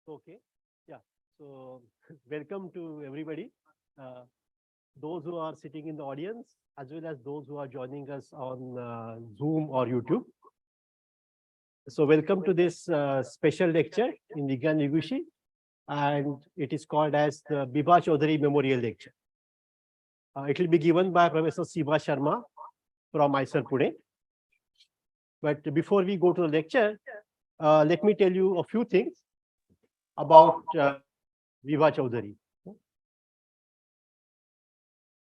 Okay. Yeah. So welcome to everybody. Uh, those who are sitting in the audience, as well as those who are joining us on Zoom or YouTube. So welcome to this special lecture in Vigyan Vidushi, and it is called as the Bibha Chowdhuri Memorial Lecture. It will be given by Professor Seema Sharma from IISER Pune. But before we go to the lecture, let me tell you a few things about Bibha Chowdhuri.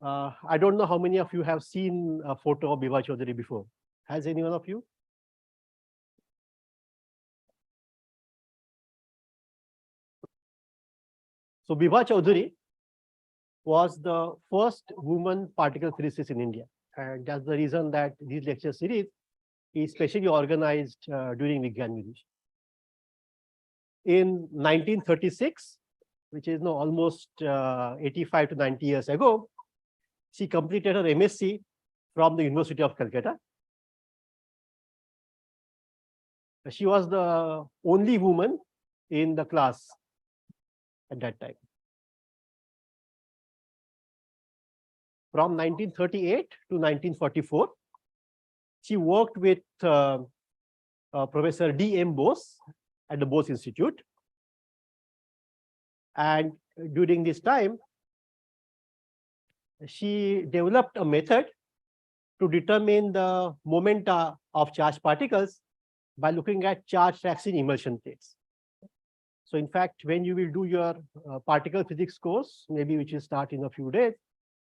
I don't know how many of you have seen a photo of Bibha Chowdhuri before. Has any one of you? So Bibha Chowdhuri was the first woman particle physicist in India. And that's the reason that this lecture series is specially organized during Vigyan Vidushi. In 1936, which is now almost 85 to 90 years ago, she completed her MSc from the University of Calcutta. She was the only woman in the class at that time. From 1938 to 1944, she worked with Professor D.M. Bose at the Bose Institute. And during this time, she developed a method to determine the momenta of charged particles by looking at charge tracks in immersion plates. So in fact, when you will do your particle physics course, maybe which will start in a few days,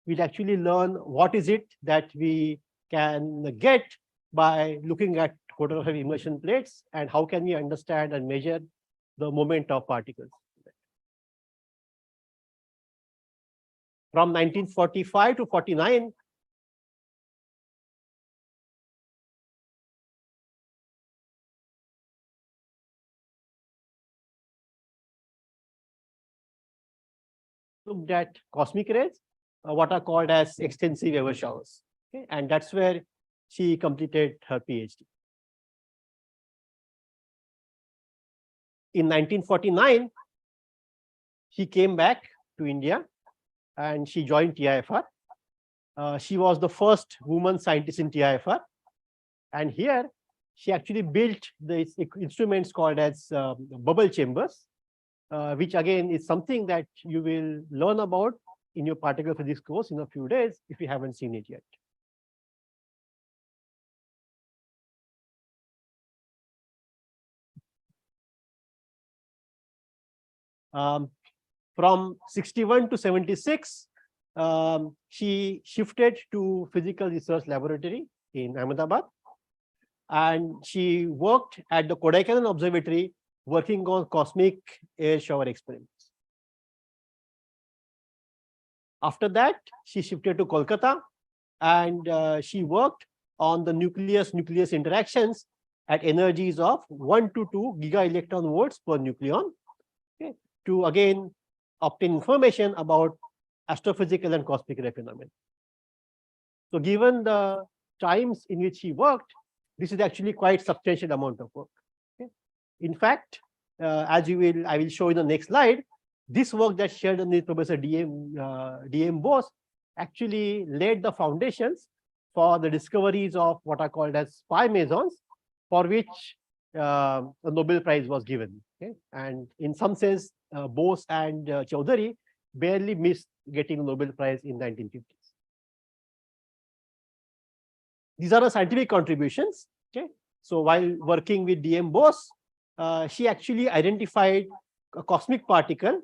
we'll actually learn what is it that we can get by looking at photographic immersion plates and how can we understand and measure the moment of particles. From 1945 to 49, looked at cosmic rays, what are called as extensive Weber showers. Okay? And that's where she completed her PhD. In 1949, she came back to India and she joined TIFR. She was the first woman scientist in TIFR. And here, she actually built the instruments called as bubble chambers, which again is something that you will learn about in your particle physics course in a few days if you haven't seen it yet. From 61 to 76, she shifted to Physical Research Laboratory in Ahmedabad. And she worked at the Kodaikanal Observatory working on cosmic air shower experiments. After that, she shifted to Kolkata and she worked on the nucleus-nucleus interactions at energies of 1 to 2 giga-electron volts per nucleon, okay, to again obtain information about astrophysical and cosmic ray phenomena. So given the times in which she worked, this is actually quite substantial amount of work. Okay. In fact, as I will show in the next slide, this work that shared with Professor D.M. Bose actually laid the foundations for the discoveries of what are called as pi mesons, for which a Nobel Prize was given. Okay. And in some sense, Bose and Chowdhury barely missed getting the Nobel Prize in 1950s. These are the scientific contributions. Okay. So while working with D.M. Bose, she actually identified a cosmic particle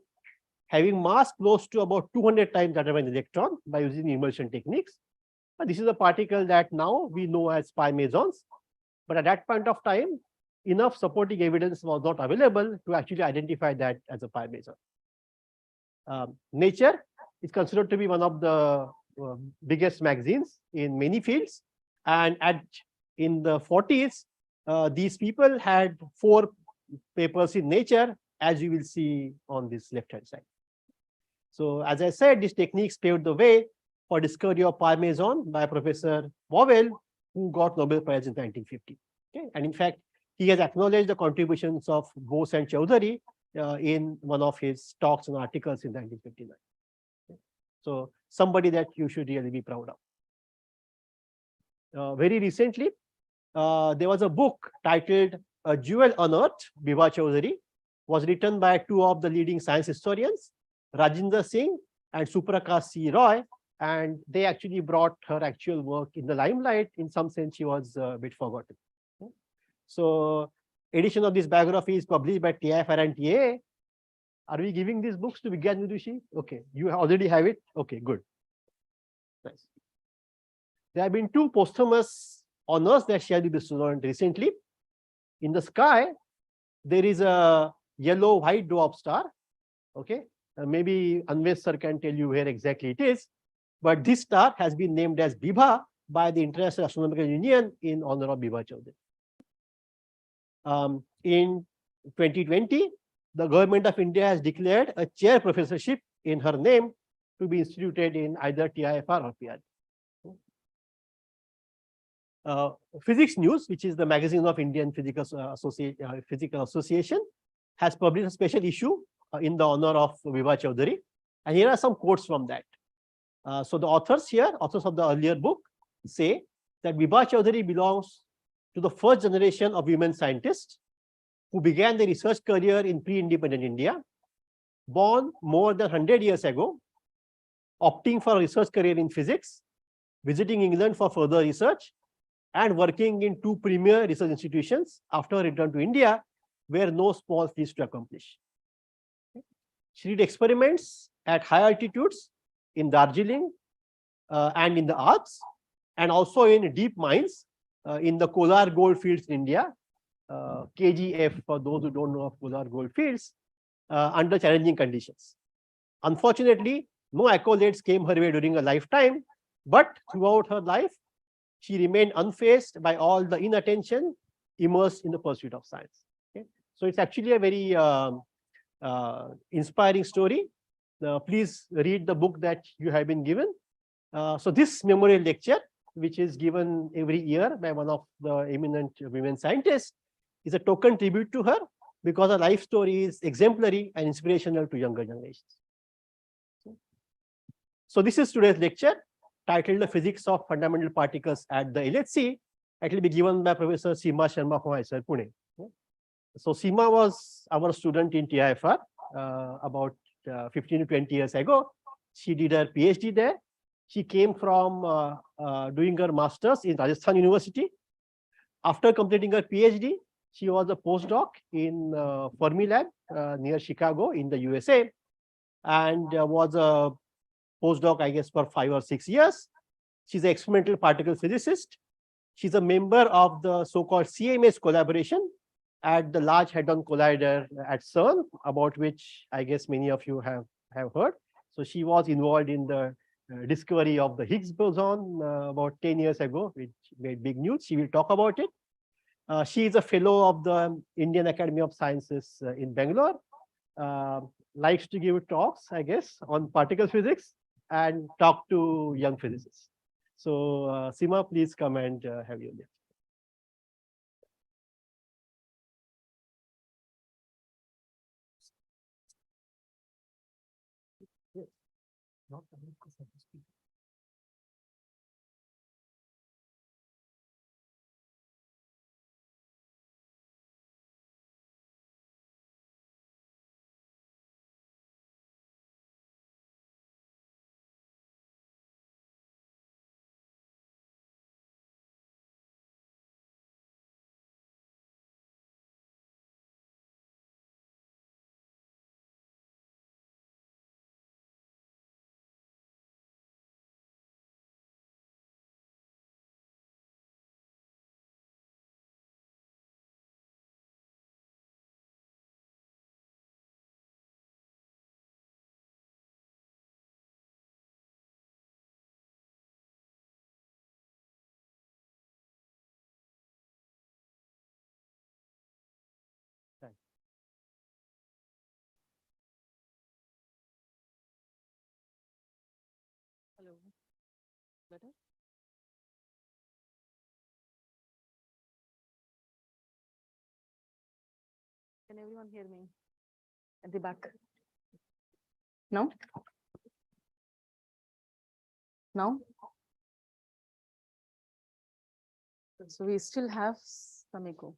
having mass close to about 200 times that of an electron by using immersion techniques. This is a particle that now we know as pi mesons. But at that point of time, enough supporting evidence was not available to actually identify that as a pi meson. Nature is considered to be one of the biggest magazines in many fields. And in the 40s, these people had 4 papers in Nature, as you will see on this left-hand side. So as I said, these techniques paved the way for discovery of pi meson by Professor Wowell, who got Nobel Prize in 1950. Okay? And in fact, he has acknowledged the contributions of Bose and Chowdhury in one of his talks and articles in 1959. So somebody that you should really be proud of. Very recently, there was a book titled A Jewel Unearthed, Bibha Chowdhuri, was written by two of the leading science historians, Rajinder Singh and Suprakash C. Roy, and they actually brought her actual work in the limelight. In some sense, she was a bit forgotten. So, edition of this biography is published by TIFR and TAA. Are we giving these books to Vigyan Vidushi? Okay, you already have it. Okay, good. Nice. There have been two posthumous honors that shared with the student recently. In the sky, there is a yellow-white dwarf star. Okay, maybe Anvesh sir can tell you where exactly it is. But this star has been named as Bibha by the International Astronomical Union in honor of Bibha Chowdhuri. In 2020, the government of India has declared a chair professorship in her name to be instituted in either TIFR or PR. Physics News, which is the magazine of Indian Physical Association, has published a special issue in the honor of Bibha Chowdhuri. And here are some quotes from that. So the authors here, authors of the earlier book, say that Bibha Chowdhuri belongs to the first generation of women scientists who began their research career in pre-independent India, born more than 100 years ago, opting for a research career in physics, visiting England for further research, and working in two premier research institutions after return to India, were no small feats to accomplish. She did experiments at high altitudes in Darjeeling and in the Alps, and also in deep mines in the Kolar gold fields in India, KGF for those who don't know of Kolar gold fields, under challenging conditions. Unfortunately, no accolades came her way during her lifetime, but throughout her life, she remained unfazed by all the inattention, immersed in the pursuit of science. Okay? So it's actually a very inspiring story. Please read the book that you have been given. So this memorial lecture, which is given every year by one of the eminent women scientists, is a token tribute to her because her life story is exemplary and inspirational to younger generations. So this is today's lecture titled The Physics of Fundamental Particles at the LHC. It will be given by Professor Seema Sharma from IISER, Pune. So Seema was our student in TIFR about 15 to 20 years ago. She did her PhD there. She came from doing her master's in Rajasthan University. After completing her PhD, she was a postdoc in Fermilab near Chicago in the USA, and was a postdoc, I guess, for 5 or 6 years. She's an experimental particle physicist. She's a member of the so-called CMS collaboration at the Large Hadron Collider at CERN, about which I guess many of you have heard. So she was involved in the discovery of the Higgs boson about 10 years ago, which made big news. She will talk about it. She is a fellow of the Indian Academy of Sciences in Bangalore. Likes to give talks, I guess, on particle physics and talk to young physicists. So Seema, please come and have your lecture. Yes. Not Hello. Better? Can everyone hear me? At the back. No? Now? So we still have some echo.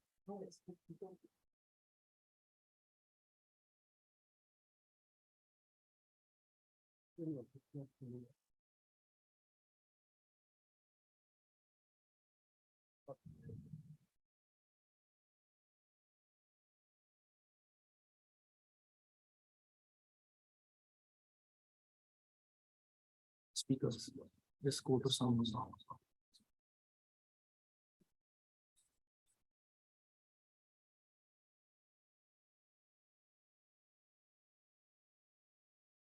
Speakers, just go to sound.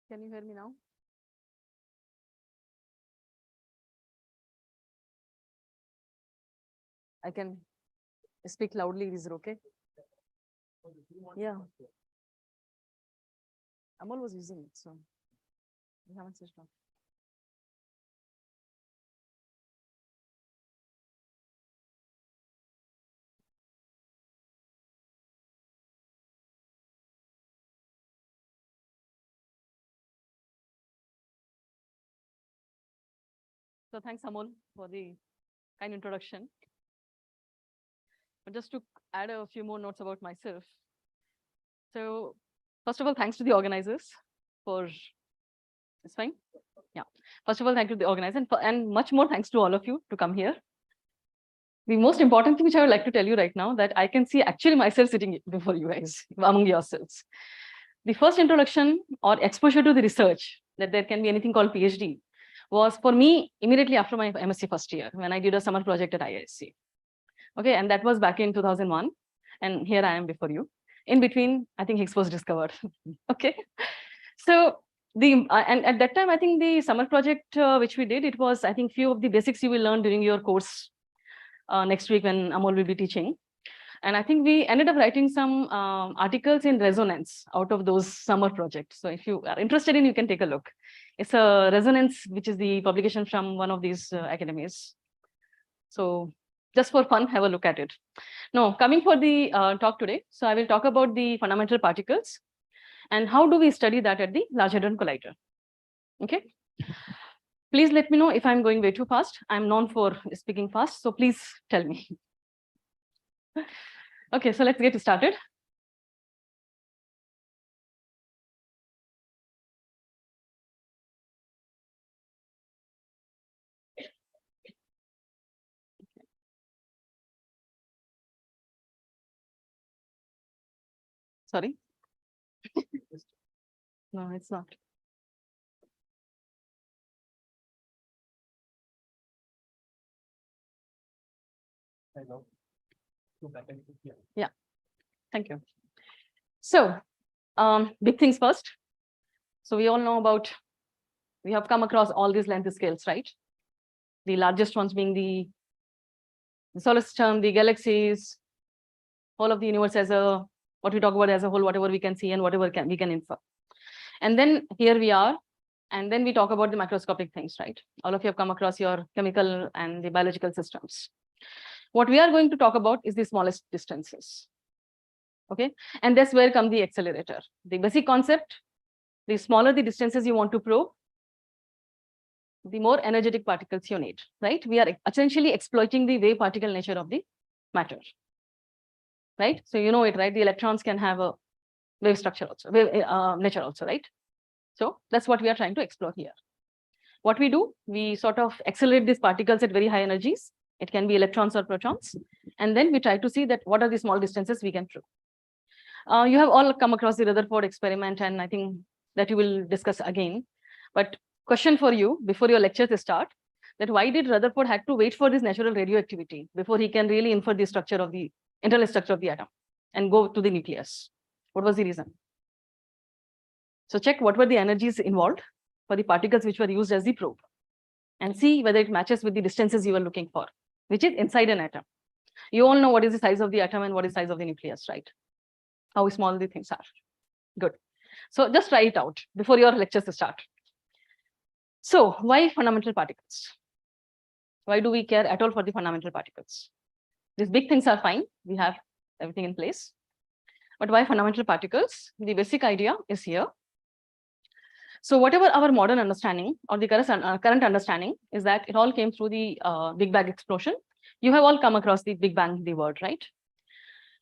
Can you hear me now? I can speak loudly, is it okay? Yeah. Amol was using it, so we haven't switched on. So thanks, Amol, for the kind introduction. But just to add a few more notes about myself. So first of all, thanks to the organizers for, it's fine? Yeah. First of all, thank you to the organizers and much more thanks to all of you to come here. The most important thing which I would like to tell you right now that I can see actually myself sitting before you guys, among yourselves. The first introduction or exposure to the research that there can be anything called PhD was for me immediately after my MSc first year when I did a summer project at IISER. Okay, and that was back in 2001. And here I am before you. In between, I think Higgs was discovered. Okay. So and at that time, I think the summer project which we did, it was, I think, few of the basics you will learn during your course next week when Amol will be teaching. And I think we ended up writing some articles in resonance out of those summer projects. So if you are interested in, you can take a look. It's a resonance, which is the publication from one of these academies. So just for fun, have a look at it. Now, coming for the talk today. So I will talk about the fundamental particles and how do we study that at the Large Hadron Collider. Okay. Please let me know if I'm going way too fast. I'm known for speaking fast, so please tell me. Okay, so let's get started. Sorry. No, it's not. Yeah, thank you. So, big things first. So we all know about, we have come across all these length scales, right? The largest ones being the solar system, the galaxies, all of the universe as a, what we talk about as a whole, whatever we can see and whatever we can infer. And then here we are, and then we talk about the macroscopic things, right? All of you have come across your chemical and the biological systems. What we are going to talk about is the smallest distances. Okay, and that's where comes the accelerator. The basic concept, the smaller the distances you want to probe, the more energetic particles you need, right? We are essentially exploiting the wave particle nature of the matter, right? So you know it, right? The electrons can have a wave structure also, wave nature also, right? So that's what we are trying to explore here. What we do, we sort of accelerate these particles at very high energies. It can be electrons or protons. And then we try to see that what are the small distances we can probe. You have all come across the Rutherford experiment, and I think that you will discuss again. But question for you before your lectures start, that why did Rutherford had to wait for this natural radioactivity before he can really infer the structure of the internal structure of the atom and go to the nucleus? What was the reason? So check what were the energies involved for the particles which were used as the probe and see whether it matches with the distances you are looking for, which is inside an atom. You all know what is the size of the atom and what is the size of the nucleus, right? How small the things are. Good. So just try it out before your lectures start. So why fundamental particles? Why do we care at all for the fundamental particles? These big things are fine. We have everything in place. But why fundamental particles? The basic idea is here. So whatever our modern understanding or the current understanding is that it all came through the Big Bang explosion. You have all come across the Big Bang, the word, right?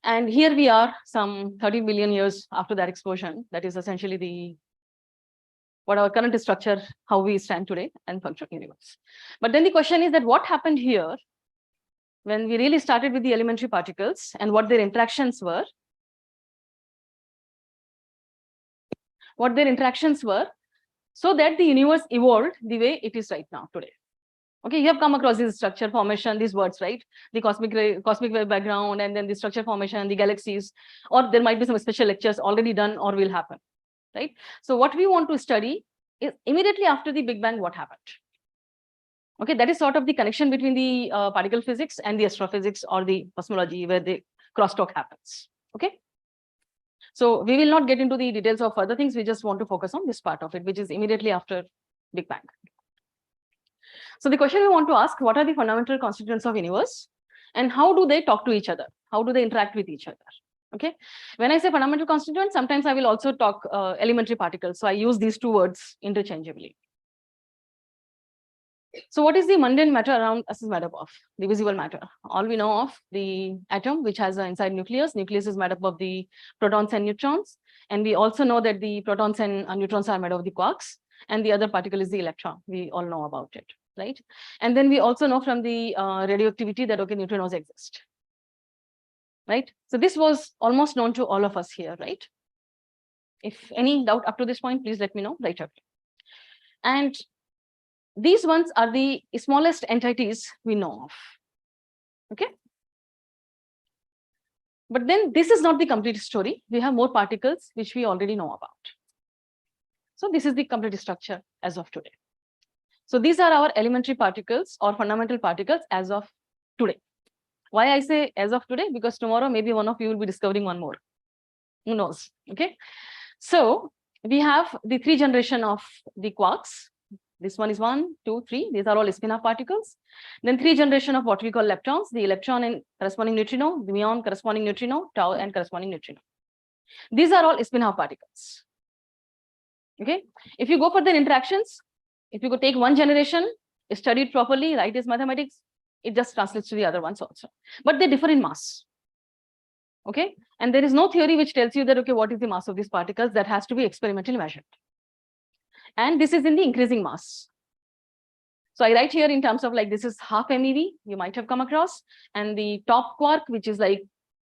And here we are some 30 billion years after that explosion. That is essentially what our current structure, how we stand today and function universe. But then the question is that what happened here when we really started with the elementary particles and what their interactions were. So that the universe evolved the way it is right now today. Okay, you have come across this structure formation, these words, right? The cosmic wave background, and then the structure formation, the galaxies, or there might be some special lectures already done or will happen, right? So what we want to study is immediately after the Big Bang, what happened? Okay, that is sort of the connection between the particle physics and the astrophysics or the cosmology where the crosstalk happens. Okay. So we will not get into the details of other things. We just want to focus on this part of it, which is immediately after Big Bang. So the question we want to ask, what are the fundamental constituents of universe and how do they talk to each other? How do they interact with each other? Okay. When I say fundamental constituents, sometimes I will also talk elementary particles. So I use these two words interchangeably. So what is the mundane matter around us is made up of? The visible matter. All we know of the atom, which has an inside nucleus. Nucleus is made up of the protons and neutrons. And we also know that the protons and neutrons are made of the quarks. And the other particle is the electron. We all know about it, right? And then we also know from the radioactivity that, okay, neutrinos exist, right? So this was almost known to all of us here, right? If any doubt up to this point, please let me know right away. And these ones are the smallest entities we know of, okay? But then this is not the complete story. We have more particles which we already know about. So this is the complete structure as of today. So these are our elementary particles or fundamental particles as of today. Why I say as of today? Because tomorrow maybe one of you will be discovering one more. Who knows, okay? So we have the 3 generation of the quarks. This one is 1, 2, 3. These are all spin-off particles. Then 3 generation of what we call leptons, the electron and corresponding neutrino, the muon corresponding neutrino, tau and corresponding neutrino. These are all spin-off particles. Okay. If you go for the interactions, if you go take one generation, study it properly, write as mathematics, it just translates to the other ones also. But they differ in mass. Okay. And there is no theory which tells you that, okay, what is the mass of these particles? That has to be experimentally measured. And this is in the increasing mass. So I write here in terms of like, this is half MeV, you might have come across, and the top quark, which is like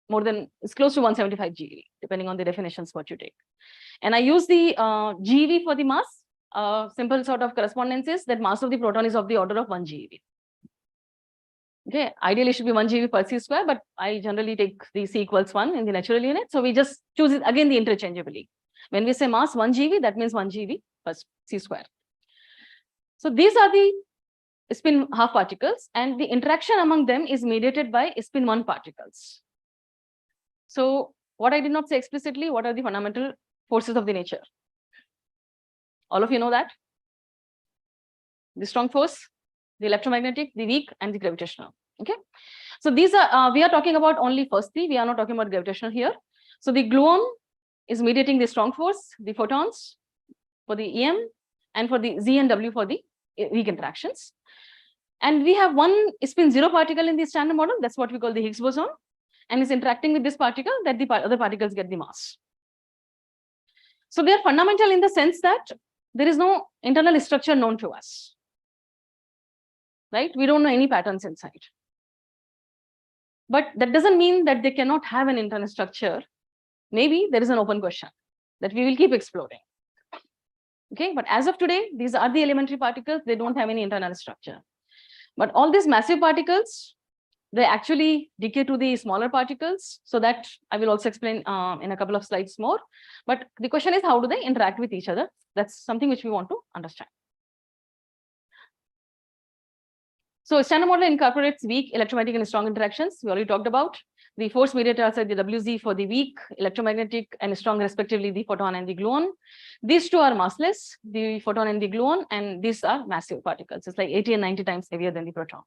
more than, it's close to 175 GeV, depending on the definitions what you take. And I use the GeV for the mass. Simple sort of correspondence is that mass of the proton is of the order of 1 GeV. Okay, ideally it should be 1 GeV per c square, but I generally take the c equals 1 in the natural unit. So we just choose it again the interchangeably. When we say mass 1 GeV, that means 1 GeV per c square. So these are the spin half particles, and the interaction among them is mediated by spin 1 particles. So what I did not say explicitly, what are the fundamental forces of the nature? All of you know that? The strong force, the electromagnetic, the weak, and the gravitational. Okay. So these are, we are talking about only first 3. We are not talking about gravitational here. So the gluon is mediating the strong force, the photons for the EM, and for the Z and W for the weak interactions. And we have one spin 0 particle in the standard model. That's what we call the Higgs boson. And is interacting with this particle that the other particles get the mass. So they are fundamental in the sense that there is no internal structure known to us, right? We don't know any patterns inside. But that doesn't mean that they cannot have an internal structure. Maybe there is an open question that we will keep exploring. Okay, but as of today, these are the elementary particles. They don't have any internal structure. But all these massive particles, they actually decay to the smaller particles. So that I will also explain in a couple of slides more. But the question is, how do they interact with each other? That's something which we want to understand. So standard model incorporates weak electromagnetic and strong interactions. We already talked about. The force mediators are the WZ for the weak, electromagnetic and strong respectively, the photon and the gluon. These two are massless, the photon and the gluon, and these are massive particles. It's like 80 and 90 times heavier than the proton.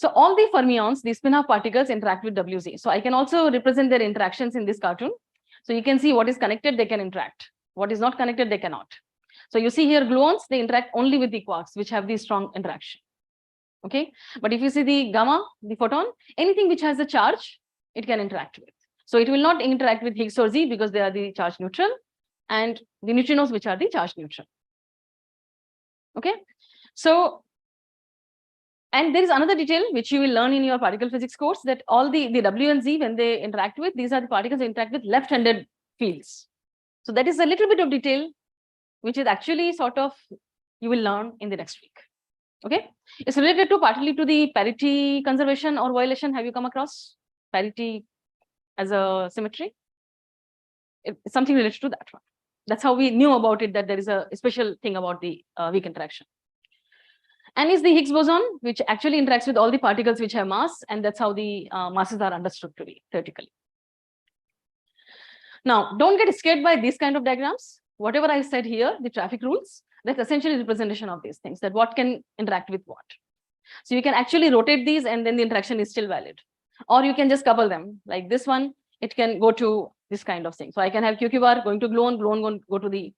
So all the fermions, the spin-half particles interact with WZ. So I can also represent their interactions in this cartoon. So you can see what is connected, they can interact. What is not connected, they cannot. So you see here gluons, they interact only with the quarks, which have the strong interaction. Okay, but if you see the gamma, the photon, anything which has a charge, it can interact with. So it will not interact with Higgs or Z because they are the charge neutral, and the neutrinos, which are the charge neutral. Okay, so, and there is another detail which you will learn in your particle physics course, that all the W and Z, when they interact with, these are the particles that interact with left-handed fields. So that is a little bit of detail which is actually sort of you will learn in the next week. Okay, it's related to partly to the parity conservation or violation. Have you come across parity as a symmetry? It's something related to that one. That's how we knew about it, that there is a special thing about the weak interaction. And is the Higgs boson, which actually interacts with all the particles which have mass, and that's how the masses are understood to be theoretically. Now, don't get scared by these kind of diagrams. Whatever I said here, the traffic rules, that's essentially representation of these things, that what can interact with what. So you can actually rotate these and then the interaction is still valid. Or you can just couple them, like this one, it can go to this kind of thing. So I can have QQ bar going to gluon, gluon going go to the,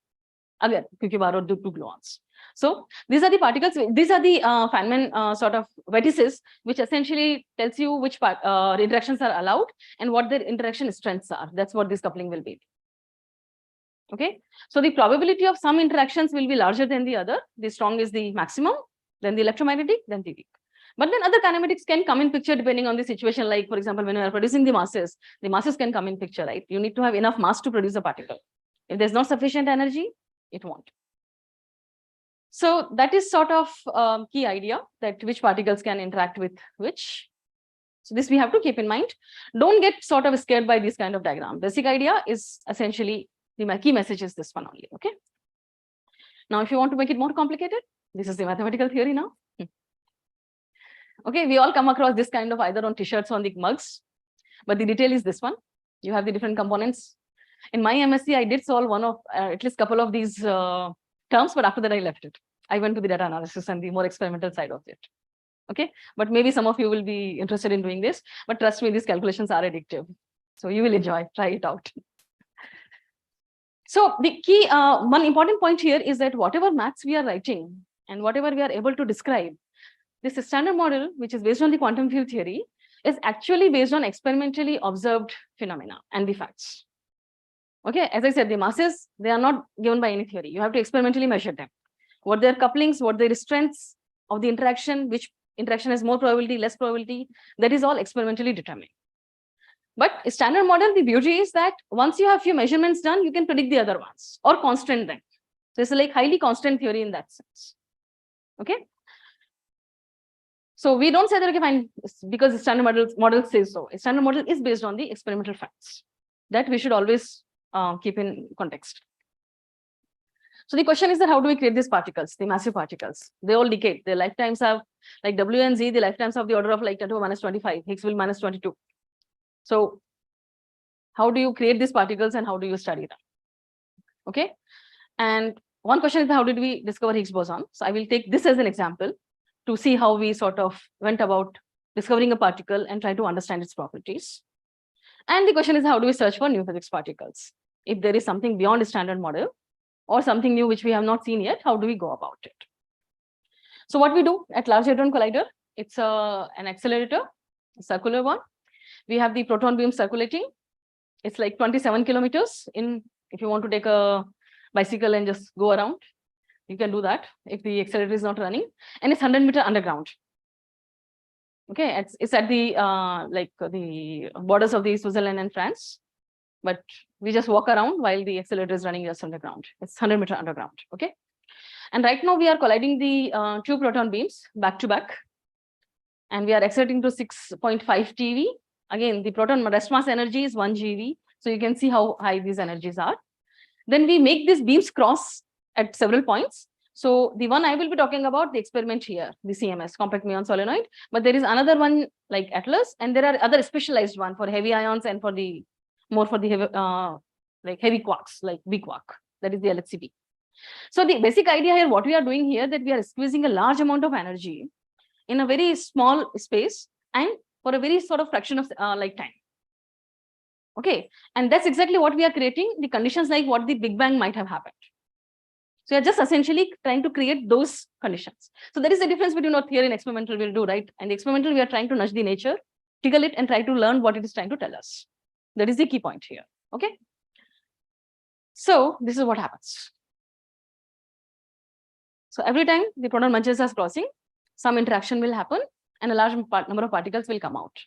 again, QQ bar or two gluons. So these are the particles, these are the Feynman sort of vertices, which essentially tells you which interactions are allowed and what their interaction strengths are. That's what this coupling will be. Okay, so the probability of some interactions will be larger than the other. The strong is the maximum, then the electromagnetic, then the weak. But then other kinematics can come in picture depending on the situation. Like, for example, when you are producing the masses can come in picture, right? You need to have enough mass to produce a particle. If there's not sufficient energy, it won't. So that is sort of key idea, that which particles can interact with which. So this we have to keep in mind. Don't get sort of scared by this kind of diagram. Basic idea is essentially, the key message is this one only. Okay. Now, if you want to make it more complicated, this is the mathematical theory now. Okay, we all come across this kind of either on t-shirts or on the mugs, but the detail is this one. You have the different components. In my MSc, I did solve one of at least couple of these terms, but after that I left it. I went to the data analysis and the more experimental side of it. Okay, but maybe some of you will be interested in doing this, but trust me, these calculations are addictive. So you will enjoy, try it out. So the key, one important point here is that whatever maths we are writing and whatever we are able to describe, this standard model, which is based on the quantum field theory, is actually based on experimentally observed phenomena and the facts. Okay, as I said, the masses, they are not given by any theory. You have to experimentally measure them. What their couplings, what their strengths of the interaction, which interaction has more probability, less probability, that is all experimentally determined. But standard model, the beauty is that once you have few measurements done, you can predict the other ones or constant them. So it's like highly constant theory in that sense. Okay. So we don't say that, okay, fine, because the standard model says so. A standard model is based on the experimental facts. That we should always keep in context. So the question is that how do we create these particles, the massive particles? They all decay. Their lifetimes have, like W and Z, the lifetimes of the order of like 10 to the minus 25, Higgs will minus 22. So how do you create these particles and how do you study them? Okay. And one question is, how did we discover Higgs boson? So I will take this as an example to see how we sort of went about discovering a particle and try to understand its properties. And the question is, how do we search for new physics particles? If there is something beyond a standard model or something new which we have not seen yet, how do we go about it? So what we do at Large Hadron Collider, it's an accelerator, a circular one. We have the proton beam circulating. It's like 27 kilometers in, if you want to take a bicycle and just go around, you can do that if the accelerator is not running, and it's 100 meter underground. Okay, it's at the like the borders of the Switzerland and France, but we just walk around while the accelerator is running just underground. It's 100 meter underground. Okay, and right now we are colliding the two proton beams back to back, and we are accelerating to 6.5 TeV. Again, the proton rest mass energy is 1 GeV, so you can see how high these energies are. Then we make these beams cross at several points. So the one I will be talking about, the experiment here, the CMS, compact muon solenoid, but there is another one like Atlas, and there are other specialized one for heavy ions and for the more for the heavy, like heavy quarks, like B quark, that is the LHC. So the basic idea here, what we are doing here, that we are squeezing a large amount of energy in a very small space and for a very sort of fraction of like time. Okay, and that's exactly what we are creating, the conditions like what the Big Bang might have happened. So you're just essentially trying to create those conditions. So there is a difference between what theory and experimental will do, right? And the experimental, we are trying to nudge the nature, tickle it, and try to learn what it is trying to tell us. That is the key point here. Okay. So this is what happens. So every time the proton bunches are crossing, some interaction will happen and a large number of particles will come out.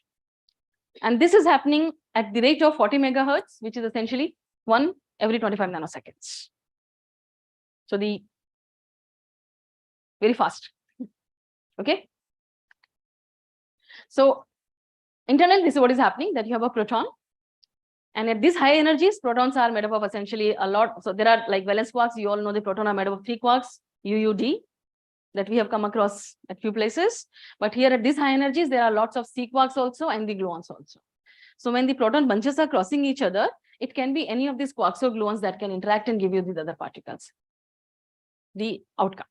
And this is happening at the rate of 40 megahertz, which is essentially 1 every 25 nanoseconds. So the very fast. Okay. So internally, this is what is happening, that you have a proton. And at these high energies, protons are made up of essentially a lot. So there are like valence quarks. You all know the proton are made up of 3 quarks, UUD, that we have come across at few places. But here at these high energies, there are lots of C quarks also and the gluons also. So when the proton bunches are crossing each other, it can be any of these quarks or gluons that can interact and give you these other particles, the outcome.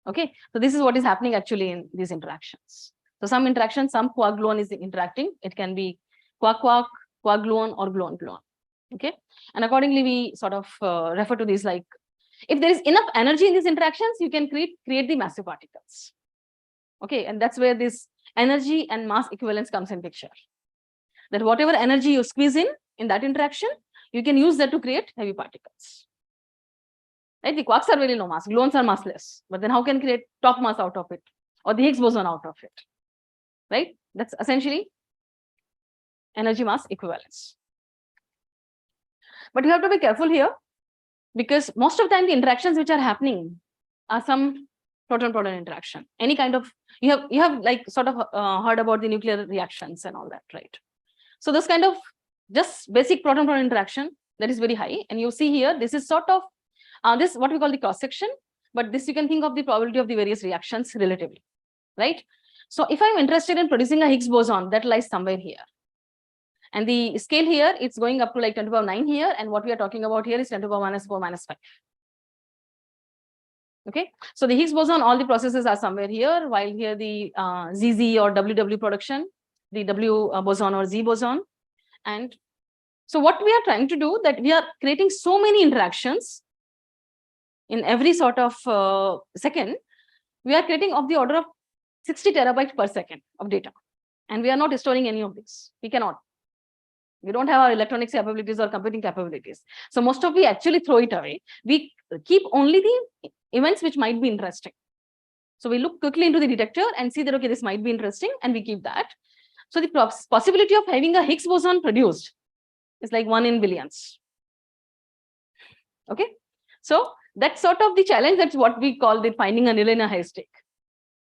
Okay, so this is what is happening actually in these interactions. So some interaction, some quark gluon is interacting. It can be quark quark, quark gluon, or gluon gluon. Okay, and accordingly we sort of refer to these like, if there is enough energy in these interactions, you can create the massive particles. Okay, and that's where this energy and mass equivalence comes in picture. That whatever energy you squeeze in that interaction, you can use that to create heavy particles. Right? The quarks are very low mass, gluons are massless, but then how can create top mass out of it, or the Higgs boson out of it? Right? That's essentially energy mass equivalence. But you have to be careful here, because most of the time the interactions which are happening are some proton-proton interaction. Any kind of, you have like sort of heard about the nuclear reactions and all that, right? So this kind of just basic proton-proton interaction, that is very high. And you see here, this is sort of this what we call the cross section, but this you can think of the probability of the various reactions relatively, right? So if I'm interested in producing a Higgs boson, that lies somewhere here. And the scale here, it's going up to like 10 to the power 9 here. And what we are talking about here is 10 to the power minus 4 minus 5. Okay, so the Higgs boson, all the processes are somewhere here, while here the ZZ or WW production, the W boson or Z boson. And so what we are trying to do, that we are creating so many interactions in every sort of second, we are creating of the order of 60 terabytes per second of data. And we are not storing any of this. We cannot. We don't have our electronics capabilities or computing capabilities. So most of we actually throw it away. We keep only the events which might be interesting. So we look quickly into the detector and see that, okay, this might be interesting, and we keep that. So the possibility of having a Higgs boson produced is like 1 in billions. Okay, so that's sort of the challenge. That's what we call the finding a needle in a haystack.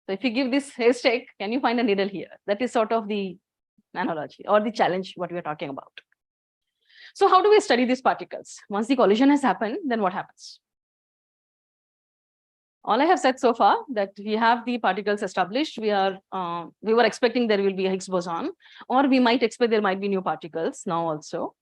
So if you give this haystack, can you find a needle here? That is sort of the analogy or the challenge what we are talking about. So how do we study these particles? Once the collision has happened, then what happens? All I have said so far, that we have the particles established. We were expecting there will be a Higgs boson, or we might expect there might be new particles now also.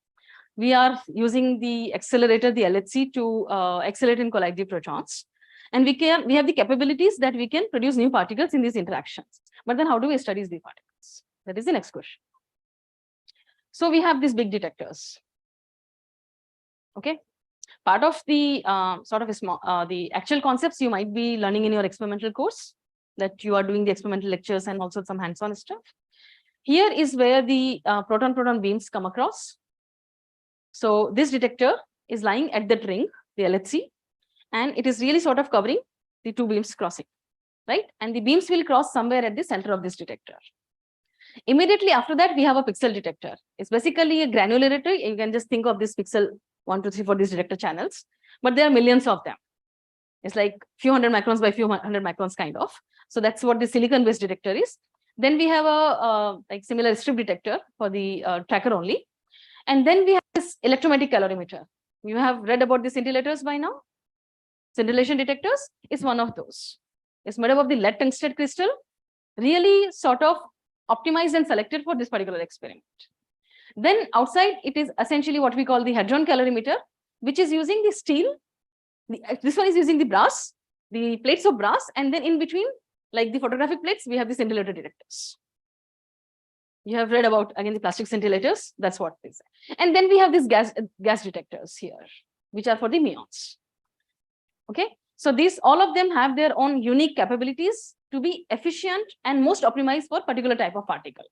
We are using the accelerator, the LHC, to accelerate and collide the protons. And we have the capabilities that we can produce new particles in these interactions. But then how do we study these particles? That is the next question. So we have these big detectors. Okay. Part of the sort of the actual concepts you might be learning in your experimental course, that you are doing the experimental lectures and also some hands-on stuff. Here is where the proton-proton beams come across. So this detector is lying at that ring, the LHC, and it is really sort of covering the two beams crossing, right? And the beams will cross somewhere at the center of this detector. Immediately after that, we have a pixel detector. It's basically a granularity. You can just think of this pixel 1, 2, 3, 4, these detector channels, but there are millions of them. It's like few hundred microns by few hundred microns kind of. So that's what the silicon-based detector is. Then we have a like similar strip detector for the tracker only. And then we have this electromagnetic calorimeter. You have read about the scintillators by now. Scintillation detectors is one of those. It's made up of the lead tungsten crystal, really sort of optimized and selected for this particular experiment. Then outside, it is essentially what we call the hadron calorimeter, which is using the steel. This one is using the brass, the plates of brass, and then in between, like the photographic plates, we have the scintillator detectors. You have read about, again, the plastic scintillators. That's what it is. And then we have these gas detectors here, which are for the muons. Okay. So these, all of them have their own unique capabilities to be efficient and most optimized for particular type of particle.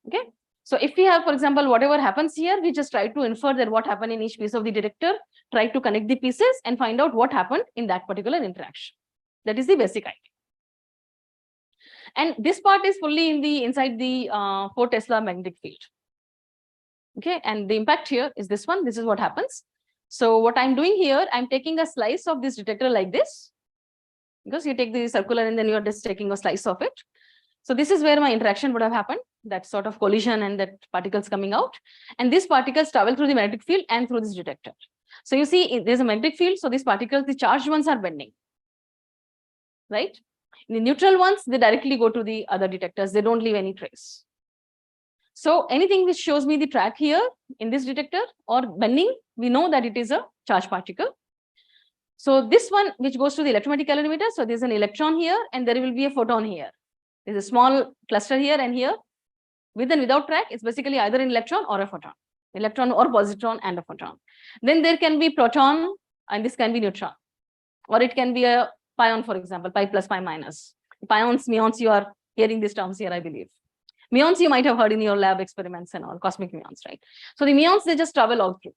Okay. So if we have, for example, whatever happens here, we just try to infer that what happened in each piece of the detector, try to connect the pieces and find out what happened in that particular interaction. That is the basic idea. And this part is fully in the inside the 4 Tesla magnetic field. Okay, and the impact here is this one. This is what happens. So what I'm doing here, I'm taking a slice of this detector like this, because you take the circular and then you're just taking a slice of it. So this is where my interaction would have happened, that sort of collision and that particles coming out. And these particles travel through the magnetic field and through this detector. So you see there's a magnetic field. So these particles, the charged ones are bending, right? The neutral ones, they directly go to the other detectors. They don't leave any trace. So anything which shows me the track here in this detector or bending, we know that it is a charged particle. So this one, which goes to the electromagnetic calorimeter, so there's an electron here and there will be a photon here. There's a small cluster here and here. With and without track, it's basically either an electron or a photon. Electron or positron and a photon. Then there can be proton and this can be neutron. Or it can be a pion, for example, pi plus, pi minus. Pions, muons, you are hearing these terms here, I believe. Muons you might have heard in your lab experiments and all, cosmic muons, right? So the muons, they just travel all through.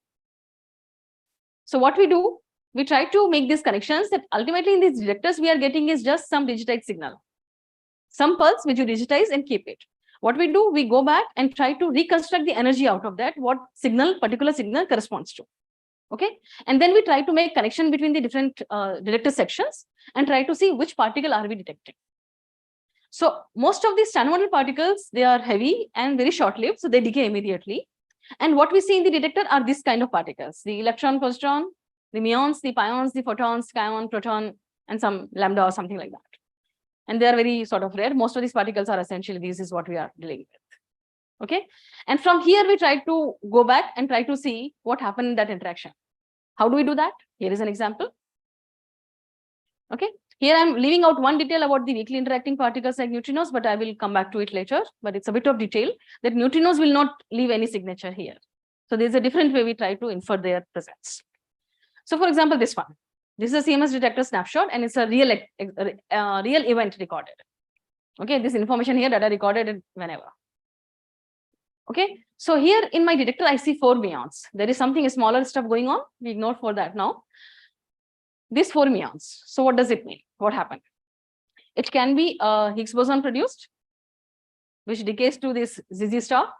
So what we do, we try to make these connections that ultimately in these detectors we are getting is just some digitized signal. Some pulse which you digitize and keep it. What we do, we go back and try to reconstruct the energy out of that, what signal, particular signal corresponds to. Okay. And then we try to make connection between the different detector sections and try to see which particle are we detecting. So most of these standard model particles, they are heavy and very short-lived, so they decay immediately. And what we see in the detector are this kind of particles: the electron, positron, the muons, the pions, the photons, cation, proton, and some lambda or something like that. And they are very sort of rare. Most of these particles are essentially, this is what we are dealing with. Okay. And from here, we try to go back and try to see what happened in that interaction. How do we do that? Here is an example. Okay. Here I'm leaving out one detail about the weakly interacting particles like neutrinos, but I will come back to it later. But it's a bit of detail that neutrinos will not leave any signature here. So there's a different way we try to infer their presence. So for example, this one. This is a CMS detector snapshot and it's a real event recorded. Okay, this information here that I recorded whenever. Okay, so here in my detector, I see 4 muons. There is something smaller stuff going on. We ignore for that now. These 4 muons. So what does it mean? What happened? It can be a Higgs boson produced, which decays to this ZZ star,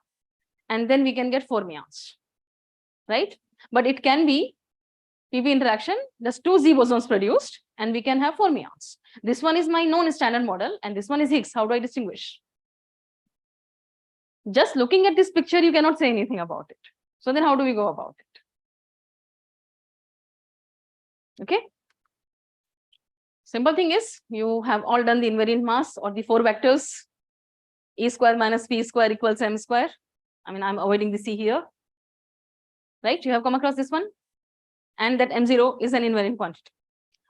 and then we can get 4 muons, right? But it can be PV interaction, there's 2 Z bosons produced, and we can have 4 muons. This one is my known standard model, and this one is Higgs. How do I distinguish? Just looking at this picture, you cannot say anything about it. So then how do we go about it? Okay. Simple thing is, you have all done the invariant mass or the 4 vectors, E square minus P square equals M square. I mean, I'm avoiding the C here, right? You have come across this one. And that M0 is an invariant quantity.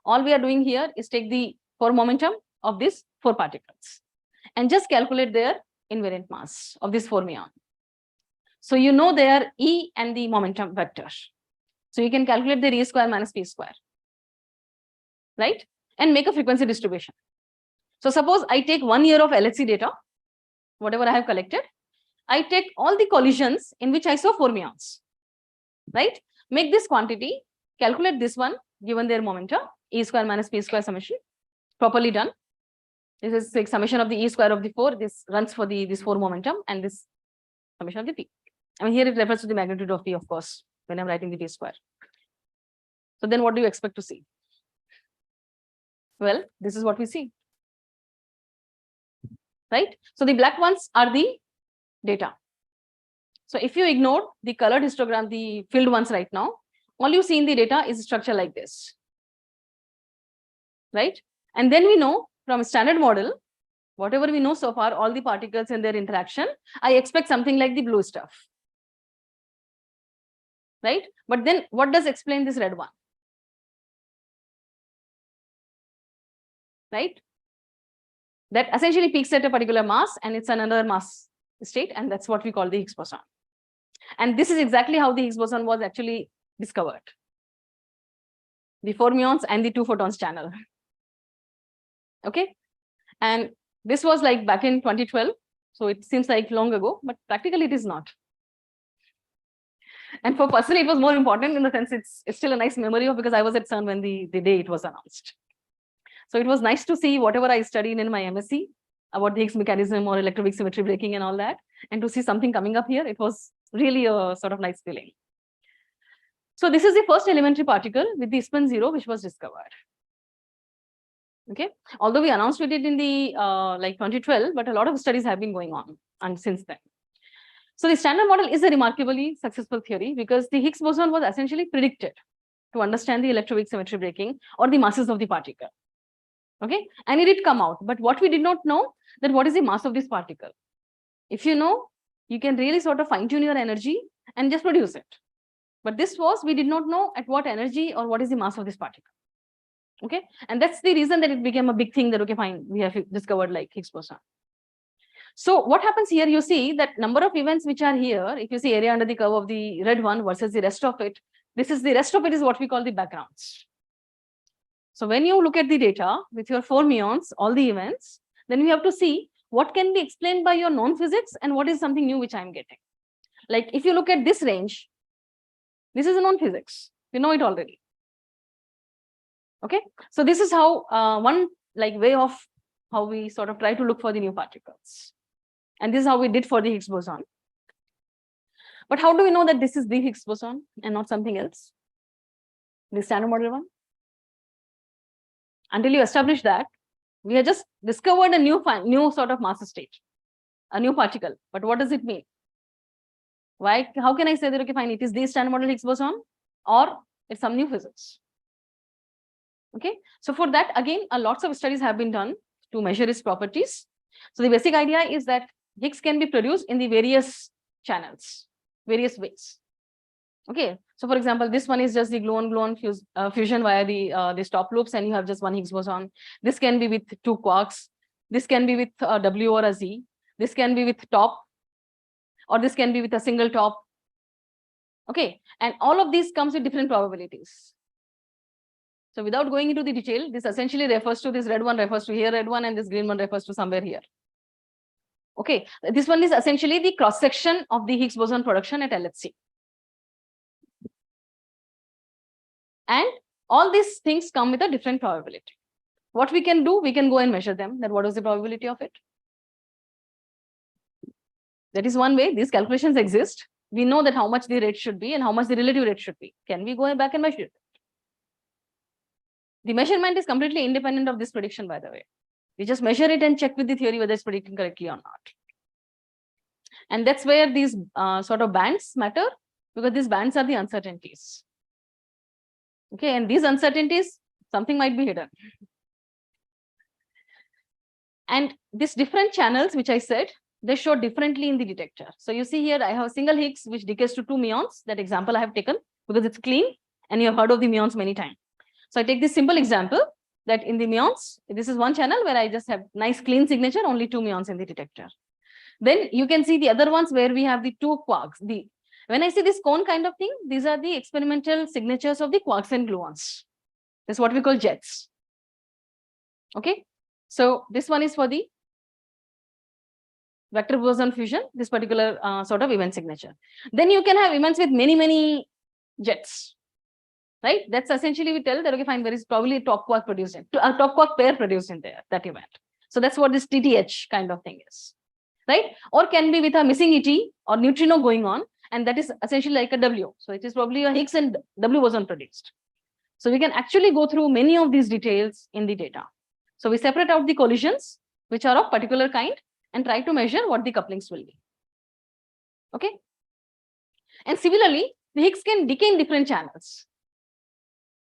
All we are doing here is take the 4 momentum of these 4 particles and just calculate their invariant mass of this 4 muon. So you know their E and the momentum vector. So you can calculate their E square minus P square, right? And make a frequency distribution. So suppose I take 1 year of LHC data, whatever I have collected, I take all the collisions in which I saw 4 muons, right? Make this quantity, calculate this one, given their momentum, E square minus P square summation, properly done. This is like summation of the E square of the 4. This runs for this 4 momentum and this summation of the P. I mean, here it refers to the magnitude of P, of course, when I'm writing the P square. So then what do you expect to see? Well, this is what we see, right? So the black ones are the data. So if you ignore the colored histogram, the filled ones right now, all you see in the data is a structure like this, right? And then we know from a standard model, whatever we know so far, all the particles and their interaction, I expect something like the blue stuff, right? But then what does explain this red one? Right? that essentially peaks at a particular mass and it's another mass state, and that's what we call the Higgs boson. And this is exactly how the Higgs boson was actually discovered. The 4 muons and the 2 photons channel. Okay, and this was like back in 2012, so it seems like long ago, but practically it is not. And for personally, it was more important in the sense it's still a nice memory of, because I was at CERN when the day it was announced. So it was nice to see whatever I studied in my MSc about the Higgs mechanism or electroweak symmetry breaking and all that, and to see something coming up here, it was really a sort of nice feeling. So this is the first elementary particle with the spin 0 which was discovered. Okay, although we announced it in the like 2012, but a lot of studies have been going on and since then. So the Standard Model is a remarkably successful theory because the Higgs boson was essentially predicted to understand the electroweak symmetry breaking or the masses of the particle. Okay, and it did come out, but what we did not know, that what is the mass of this particle. If you know, you can really sort of fine tune your energy and just produce it. But this was, we did not know at what energy or what is the mass of this particle. Okay, and that's the reason that it became a big thing that, okay, fine, we have discovered like Higgs boson. So what happens here, you see that number of events which are here, if you see area under the curve of the red one versus the rest of it, this is the rest of it is what we call the backgrounds. So when you look at the data with your 4 muons, all the events, then we have to see what can be explained by your known physics and what is something new which I'm getting. Like if you look at this range, this is a known physics. We know it already. Okay, so this is how one like way of how we sort of try to look for the new particles. And this is how we did for the Higgs boson. But how do we know that this is the Higgs boson and not something else? The Standard Model one. Until you establish that, we have just discovered a new sort of mass state, a new particle. But what does it mean? Why? How can I say that, okay, fine, it is the Standard Model Higgs boson or it's some new physics? Okay, so for that, again, lots of studies have been done to measure its properties. So the basic idea is that Higgs can be produced in the various channels, various ways. Okay, so for example, this one is just the gluon-gluon fusion via the stop loops, and you have just one Higgs boson. This can be with 2 quarks. This can be with a W or a Z. This can be with top, or this can be with a single top. Okay, and all of these comes with different probabilities. So without going into the detail, this essentially refers to, this red one refers to here, red one, and this green one refers to somewhere here. Okay, this one is essentially the cross-section of the Higgs boson production at LHC. And all these things come with a different probability. What we can do, we can go and measure them, that what is the probability of it. That is one way. These calculations exist. We know that how much the rate should be and how much the relative rate should be. Can we go back and measure it? The measurement is completely independent of this prediction, by the way. We just measure it and check with the theory whether it's predicting correctly or not. And that's where these sort of bands matter, because these bands are the uncertainties. Okay, and these uncertainties, something might be hidden. And these different channels, which I said, they show differently in the detector. So you see here, I have a single Higgs which decays to 2 muons. That example I have taken because it's clean and you have heard of the muons many times. So I take this simple example that in the muons, this is one channel where I just have nice clean signature, only 2 muons in the detector. Then you can see the other ones where we have the 2 quarks. When I see this cone kind of thing, these are the experimental signatures of the quarks and gluons. This is what we call jets. Okay, so this one is for the vector boson fusion, this particular sort of event signature. Then you can have events with many jets, right? That's essentially we tell that, okay, fine, there is probably a top quark produced in, a top quark pair produced in there, that event. So that's what this TTH kind of thing is, right? Or can be with a missing ET or neutrino going on, and that is essentially like a W. So it is probably a Higgs and W boson produced. So we can actually go through many of these details in the data. So we separate out the collisions, which are of particular kind, and try to measure what the couplings will be. Okay. And similarly, the Higgs can decay in different channels.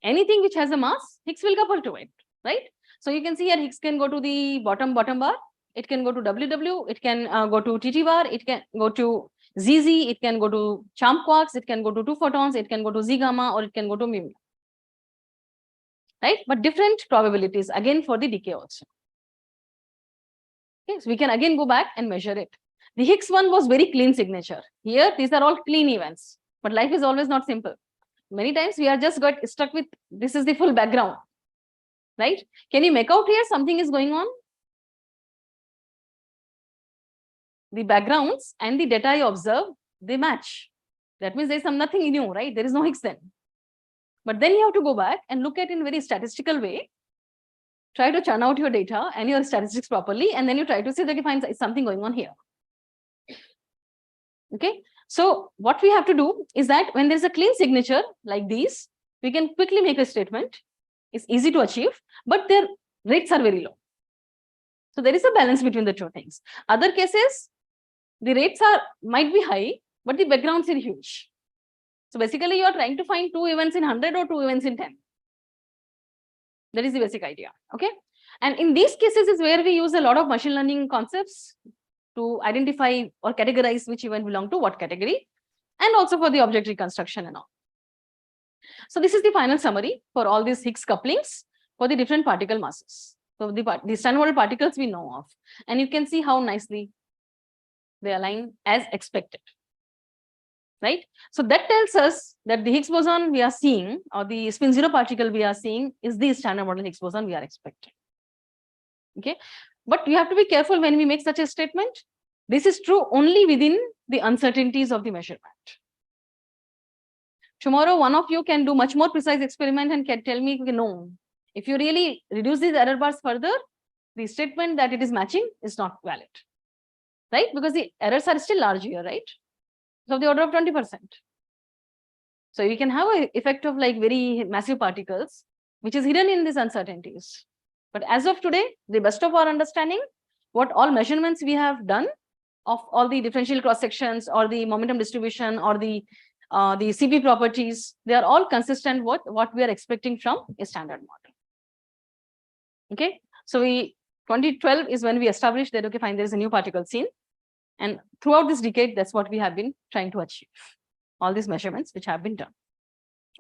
Anything which has a mass, Higgs will couple to it, right? So you can see here Higgs can go to the bottom bar, it can go to WW, it can go to TT bar, it can go to ZZ, it can go to charm quarks, it can go to 2 photons, it can go to Z gamma, or it can go to mu. Right? But different probabilities again for the decay also. Okay, so we can again go back and measure it. The Higgs one was very clean signature. Here, these are all clean events, but life is always not simple. Many times we are just got stuck with, this is the full background, right? Can you make out here something is going on? The backgrounds and the data you observe, they match. That means there's nothing new, right? There is no Higgs then. But then you have to go back and look at it in a very statistical way. Try to churn out your data and your statistics properly, and then you try to see that you find something going on here. Okay, so what we have to do is that when there's a clean signature like these, we can quickly make a statement. It's easy to achieve, but their rates are very low. So there is a balance between the two things. Other cases, the rates might be high, but the backgrounds are huge. So basically, you are trying to find 2 events in 100 or 2 events in 10. That is the basic idea. Okay, and in these cases is where we use a lot of machine learning concepts to identify or categorize which event belong to what category, and also for the object reconstruction and all. So this is the final summary for all these Higgs couplings for the different particle masses. So the standard model particles we know of, and you can see how nicely they align as expected, right? So that tells us that the Higgs boson we are seeing, or the spin zero particle we are seeing, is the standard model Higgs boson we are expecting. Okay, but we have to be careful when we make such a statement. This is true only within the uncertainties of the measurement. Tomorrow, one of you can do much more precise experiment and can tell me, no, if you really reduce these error bars further, the statement that it is matching is not valid, right? Because the errors are still large here, right? So the order of 20%. So you can have an effect of like very massive particles, which is hidden in these uncertainties. But as of today, the best of our understanding, what all measurements we have done of all the differential cross sections or the momentum distribution or the CP properties, they are all consistent with what we are expecting from a standard model. Okay, so 2012 is when we established that, okay, fine, there is a new particle scene. And throughout this decade, that's what we have been trying to achieve. All these measurements which have been done.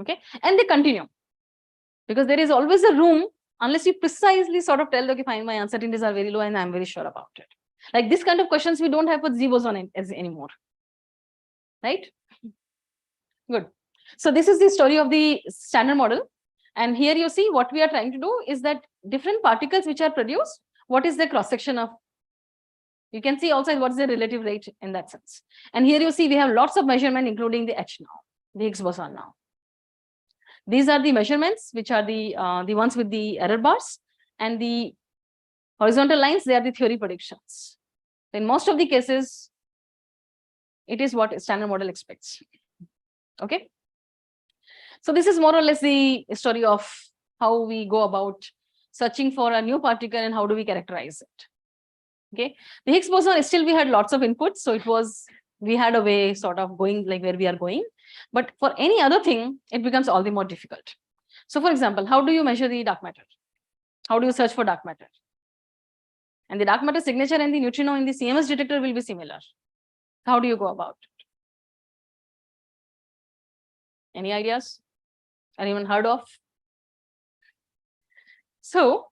Okay, and they continue. Because there is always a room, unless you precisely sort of tell, okay, fine, my uncertainties are very low and I'm very sure about it. Like this kind of questions we don't have for Z boson anymore. Right? Good. So this is the story of the standard model. And here you see what we are trying to do is that different particles which are produced, what is the cross section of? You can see also what is the relative rate in that sense. And here you see we have lots of measurement, including the H now, the Higgs boson now. These are the measurements, which are the ones with the error bars, and the horizontal lines, they are the theory predictions. In most of the cases, it is what a standard model expects. Okay. So this is more or less the story of how we go about searching for a new particle and how do we characterize it. Okay. The Higgs boson, still we had lots of inputs. So it was, we had a way sort of going like where we are going. But for any other thing, it becomes all the more difficult. So for example, how do you measure the dark matter? How do you search for dark matter? And the dark matter signature and the neutrino in the CMS detector will be similar. How do you go about it? Any ideas? Anyone heard of? So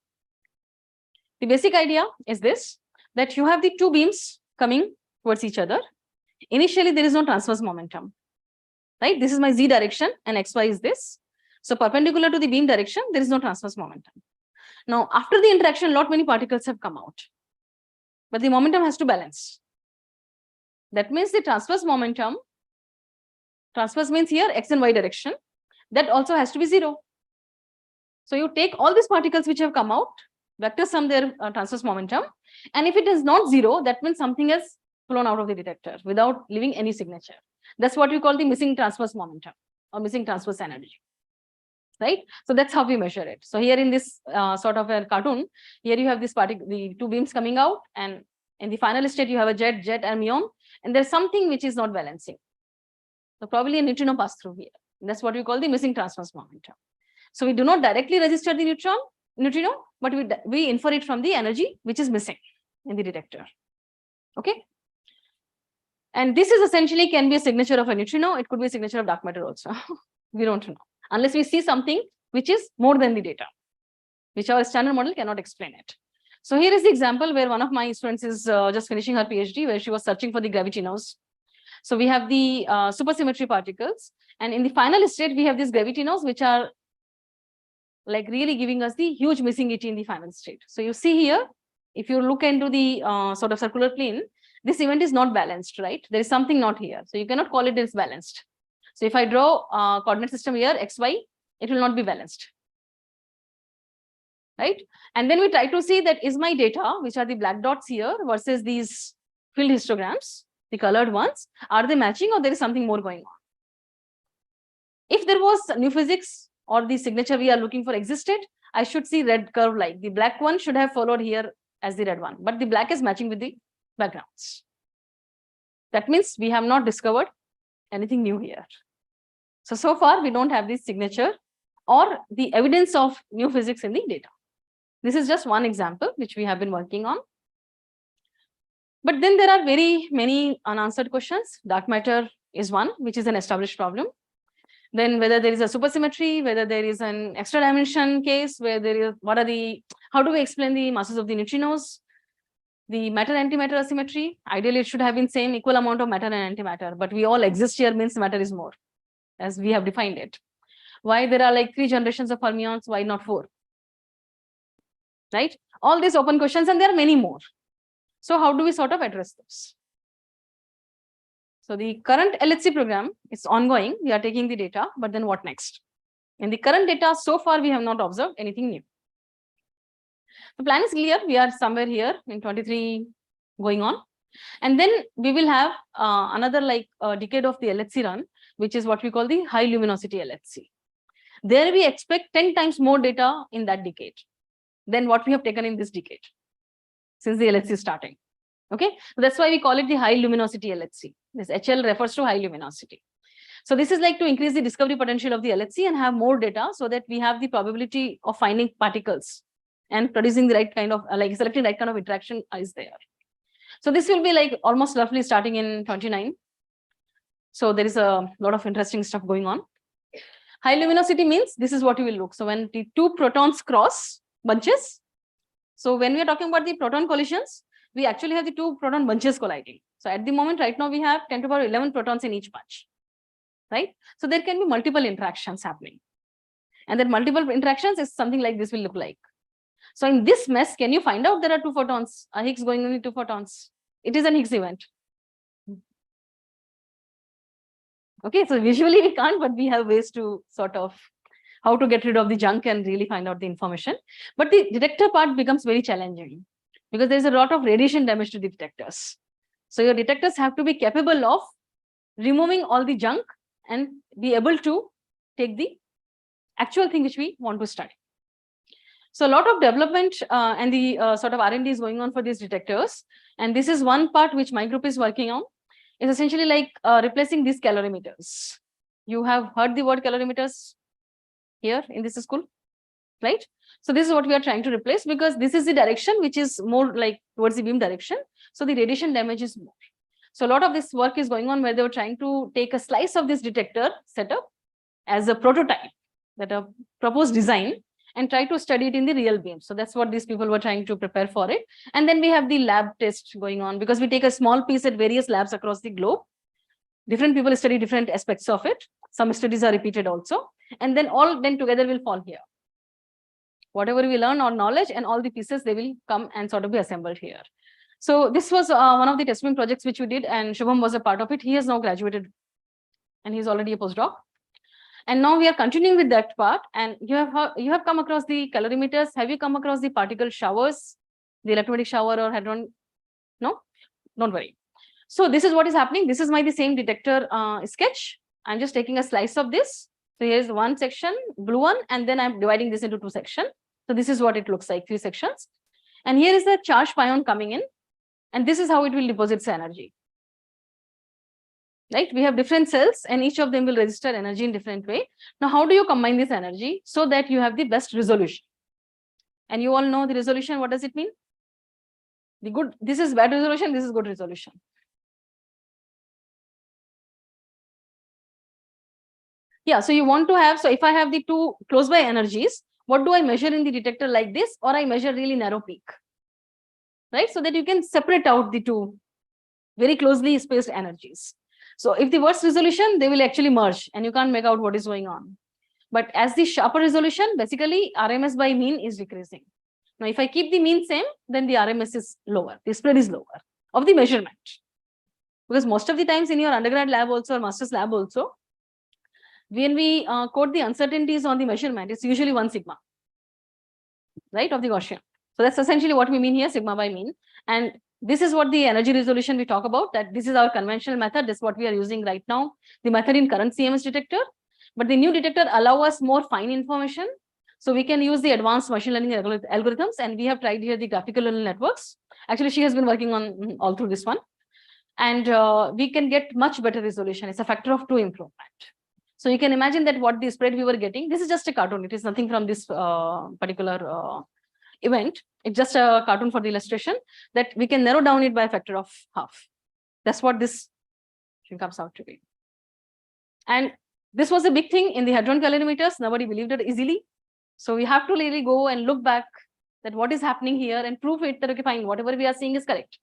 the basic idea is this, that you have the two beams coming towards each other. Initially, there is no transverse momentum, right? This is my Z direction and XY is this. So perpendicular to the beam direction, there is no transverse momentum. Now, after the interaction, lot many particles have come out, but the momentum has to balance. That means the transverse momentum, transverse means here X and Y direction, that also has to be 0. So you take all these particles which have come out, vector sum their transverse momentum, and if it is not 0, that means something has flown out of the detector without leaving any signature. That's what we call the missing transverse momentum or missing transverse energy, right? So that's how we measure it. So here in this sort of a cartoon, here you have this particle, the two beams coming out, and in the final state you have a jet and muon, and there's something which is not balancing. So probably a neutrino pass through here. That's what we call the missing transverse momentum. So we do not directly register the neutrino, but we infer it from the energy which is missing in the detector. Okay. And this is essentially can be a signature of a neutrino. It could be a signature of dark matter also. We don't know, unless we see something which is more than the data, which our standard model cannot explain it. So here is the example where one of my students is just finishing her PhD, where she was searching for the gravitinos. So we have the supersymmetry particles, and in the final state, we have these gravitinos, which are like really giving us the huge missing ET in the final state. So you see here, if you look into the sort of circular plane, this event is not balanced, right? There is something not here. So you cannot call it as balanced. So if I draw a coordinate system here, X, Y, it will not be balanced. Right? And then we try to see that is my data, which are the black dots here versus these field histograms, the colored ones, are they matching or there is something more going on? If there was new physics or the signature we are looking for existed, I should see red curve like the black one should have followed here as the red one, but the black is matching with the backgrounds. That means we have not discovered anything new here. So far we don't have this signature or the evidence of new physics in the data. This is just one example which we have been working on. But then there are very many unanswered questions. Dark matter is one, which is an established problem. Then whether there is a supersymmetry, whether there is an extra dimension case, where there is, how do we explain the masses of the neutrinos? The matter-antimatter asymmetry, ideally it should have been same equal amount of matter and antimatter, but we all exist here means matter is more, as we have defined it. Why there are like 3 generations of fermions, why not 4? Right? All these open questions, and there are many more. So how do we sort of address those? So the current LHC program is ongoing. We are taking the data, but then what next? In the current data, so far we have not observed anything new. The plan is clear. We are somewhere here in 23 going on. And then we will have another like decade of the LHC run, which is what we call the high luminosity LHC. There we expect 10 times more data in that decade than what we have taken in this decade since the LHC is starting. Okay, so that's why we call it the high luminosity LHC. This HL refers to high luminosity. So this is like to increase the discovery potential of the LHC and have more data so that we have the probability of finding particles and producing the right kind of like selecting the right kind of interaction is there. So this will be like almost roughly starting in 29. So there is a lot of interesting stuff going on. High luminosity means this is what you will look. So when the 2 protons cross bunches, so when we are talking about the proton collisions, we actually have the 2 proton bunches colliding. So at the moment, right now we have 10 to the power 11 protons in each bunch, right? So there can be multiple interactions happening. And then multiple interactions is something like this will look like. So in this mess, can you find out there are 2 photons, a Higgs going only 2 photons? It is an Higgs event. Okay, so visually we can't, but we have ways to sort of how to get rid of the junk and really find out the information. But the detector part becomes very challenging because there's a lot of radiation damage to the detectors. So your detectors have to be capable of removing all the junk and be able to take the actual thing which we want to study. So a lot of development and the sort of R&D is going on for these detectors. And this is one part which my group is working on. It's essentially like replacing these calorimeters. You have heard the word calorimeters here in this school, right? So this is what we are trying to replace because this is the direction which is more like towards the beam direction. So the radiation damage is more. So a lot of this work is going on where they were trying to take a slice of this detector setup as a prototype, that a proposed design, and try to study it in the real beam. So that's what these people were trying to prepare for it. And then we have the lab test going on because we take a small piece at various labs across the globe. Different people study different aspects of it. Some studies are repeated also. And then all then together will fall here. Whatever we learn or knowledge and all the pieces, they will come and sort of be assembled here. So this was one of the testing projects which we did, and Shubham was a part of it. He has now graduated and he's already a postdoc. And now we are continuing with that part. And you have come across the calorimeters. Have you come across the particle showers, the electromagnetic shower or hadron? No, don't worry. So this is what is happening. This is the same detector sketch. I'm just taking a slice of this. So here's one section, blue one, and then I'm dividing this into 2 sections. So this is what it looks like, 3 sections. And here is the charged pion coming in. And this is how it will deposit its energy. Right? We have different cells and each of them will register energy in different way. Now, how do you combine this energy so that you have the best resolution? And you all know the resolution, what does it mean? This is bad resolution, this is good resolution. Yeah, so you want to have, so if I have the 2 close by energies, what do I measure in the detector like this, or I measure really narrow peak? right? So that you can separate out the two very closely spaced energies. So if the worst resolution, they will actually merge and you can't make out what is going on. But as the sharper resolution, basically RMS by mean is decreasing. Now, if I keep the mean same, then the RMS is lower, the spread is lower of the measurement. Because most of the times in your undergrad lab also or master's lab also, when we quote the uncertainties on the measurement, it's usually 1 sigma, right, of the Gaussian. So that's essentially what we mean here, sigma by mean. And this is what the energy resolution we talk about, that this is our conventional method. This is what we are using right now, the method in current CMS detector. But the new detector allow us more fine information. So we can use the advanced machine learning algorithms. And we have tried here the graphical neural networks. Actually, she has been working on all through this one. And we can get much better resolution. It's a factor of 2 improvement. So you can imagine that what the spread we were getting, this is just a cartoon. It is nothing from this particular event. It's just a cartoon for the illustration, that we can narrow down it by a factor of half. That's what this comes out to be. And this was a big thing in the hadron calorimeters. Nobody believed it easily. So we have to really go and look back that what is happening here and prove it that, okay, fine, whatever we are seeing is correct.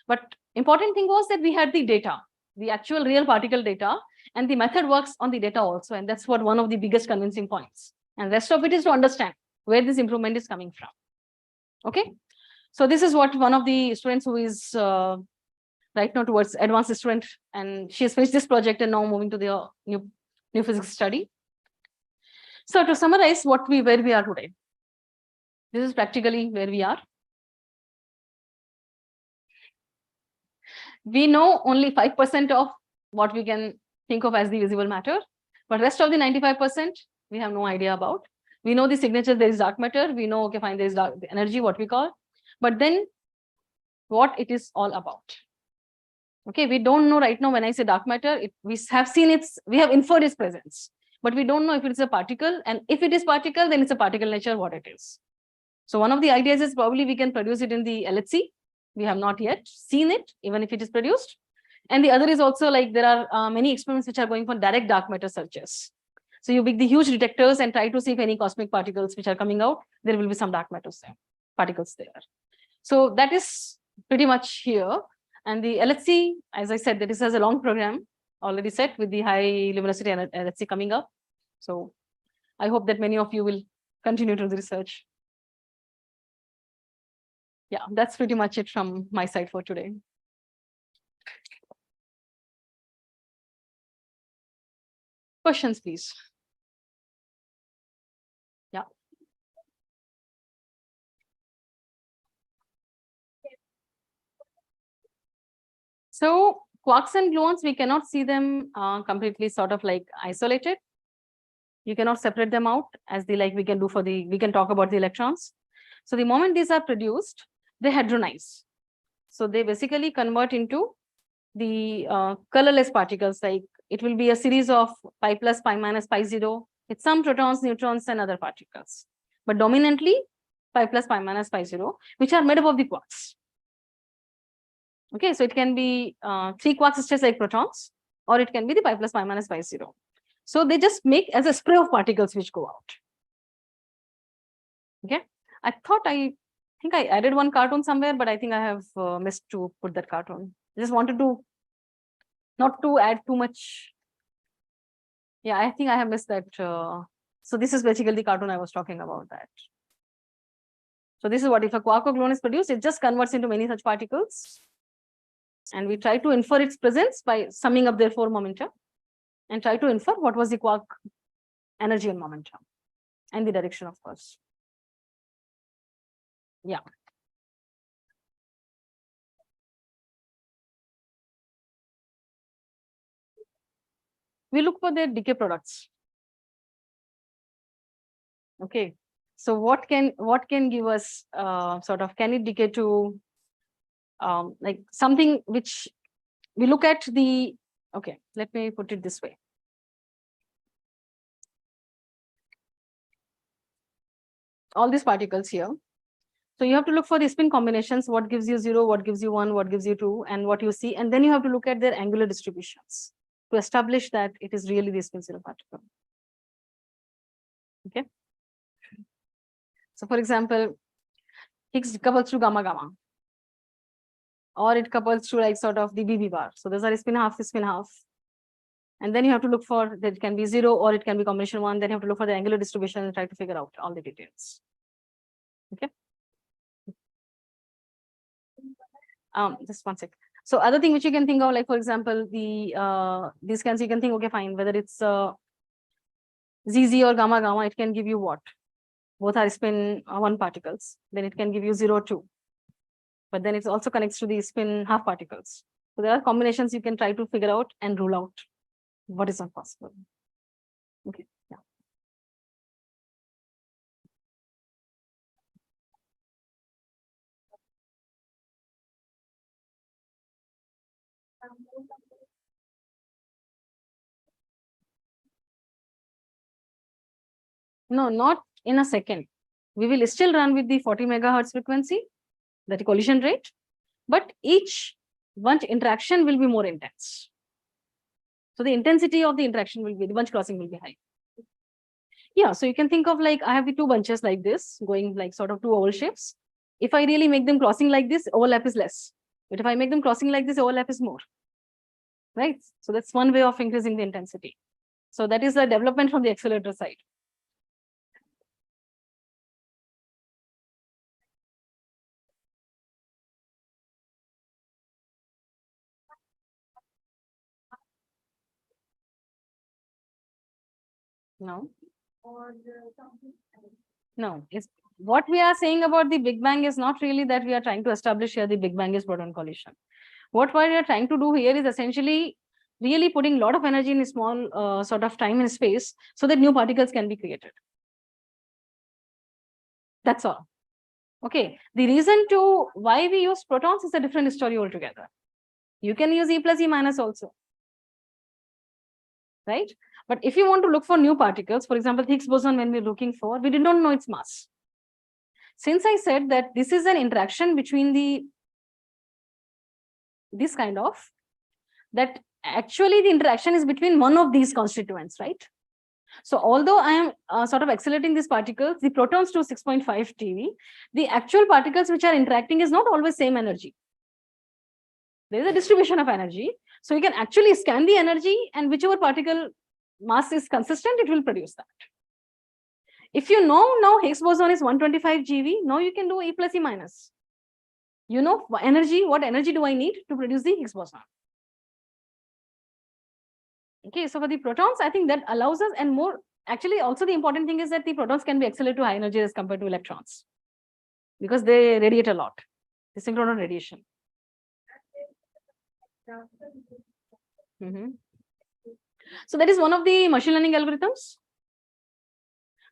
But important thing was that we had the data, the actual real particle data, and the method works on the data also. And that's what one of the biggest convincing points. And rest of it is to understand where this improvement is coming from. Okay. So this is what one of the students who is right now towards advanced student, and she has finished this project and now moving to the new physics study. So to summarize where we are today, this is practically where we are. We know only 5% of what we can think of as the visible matter, but rest of the 95% we have no idea about. We know the signature, there is dark matter. We know, okay, fine, there is dark energy, what we call, but then what it is all about. Okay, we don't know right now. When I say dark matter, we have seen we have inferred its presence, but we don't know if it's a particle, and if it is particle, then it's a particle nature, what it is. So one of the ideas is probably we can produce it in the LHC. We have not yet seen it, even if it is produced. And the other is also like there are many experiments which are going for direct dark matter searches. So you pick the huge detectors and try to see if any cosmic particles which are coming out, there will be some dark matter particles there. So that is pretty much here. And the LHC, as I said, that this has a long program already set with the high luminosity LHC coming up. So I hope that many of you will continue to the research. Yeah, that's pretty much it from my side for today. Questions, please. Yeah. So quarks and gluons, we cannot see them completely sort of like isolated. You cannot separate them out as we can do we can talk about the electrons. So the moment these are produced, they hadronize. So they basically convert into the colorless particles, like it will be a series of pi plus, pi minus, pi zero, with some protons, neutrons, and other particles. But dominantly pi plus, pi minus, pi zero, which are made up of the quarks. Okay, so it can be 3 quarks just like protons, or it can be the pi plus, pi minus, pi zero. So they just make as a spray of particles which go out. Okay, I think I added one cartoon somewhere, but I think I have missed to put that cartoon. I just wanted to not to add too much. Yeah, I think I have missed that. So this is basically the cartoon I was talking about that. So this is what if a quark or gluon is produced, it just converts into many such particles. And we try to infer its presence by summing up their 4 momenta and try to infer what was the quark energy and momentum and the direction, of course. Yeah. We look for their decay products. Okay. So what can give us sort of, can it decay to like something which we look at the, okay, let me put it this way. All these particles here. So you have to look for the spin combinations, what gives you 0, what gives you 1, what gives you 2, and what you see. And then you have to look at their angular distributions to establish that it is really the spin 0 particle. Okay. So for example, Higgs decouples to gamma gamma. or it couples to like sort of the BB bar. So those are spin half, spin half. And then you have to look for that it can be 0 or it can be combination 1. Then you have to look for the angular distribution and try to figure out all the details. Okay. Just one sec. So other thing which you can think of, like for example, the these cans you can think, okay, fine, whether it's ZZ or gamma gamma, it can give you what? Both are spin 1 particles. Then it can give you 0, 2. But then it also connects to the spin half particles. So there are combinations you can try to figure out and rule out what is not possible. Okay. Yeah. No, not in a second. We will still run with the 40 megahertz frequency, that collision rate, but each bunch interaction will be more intense. So the intensity of the interaction will be, the bunch crossing will be high. Yeah, so you can think of like, I have the 2 bunches like this, going like sort of 2 oval shapes. If I really make them crossing like this, overlap is less. But if I make them crossing like this, overlap is more. Right? So that's one way of increasing the intensity. So that is the development from the accelerator side. No. No, it's what we are saying about the Big Bang is not really that we are trying to establish here the Big Bang is proton collision. What we are trying to do here is essentially really putting a lot of energy in a small sort of time and space so that new particles can be created. That's all. Okay. The reason to why we use protons is a different story altogether. You can use E plus E minus also. Right? But if you want to look for new particles, for example, Higgs boson, when we're looking for, we did not know its mass. Since I said that this is an interaction between this kind of, that actually the interaction is between one of these constituents, right? So although I am sort of accelerating these particles, the protons to 6.5 TeV, the actual particles which are interacting is not always same energy. There is a distribution of energy. So you can actually scan the energy, and whichever particle mass is consistent, it will produce that. If you know now Higgs boson is 125 GeV, now you can do E plus E minus. You know what energy do I need to produce the Higgs boson? Okay, so for the protons, I think that allows us, and more, actually also the important thing is that the protons can be accelerated to high energy as compared to electrons, because they radiate a lot, the synchronous radiation. So that is one of the machine learning algorithms.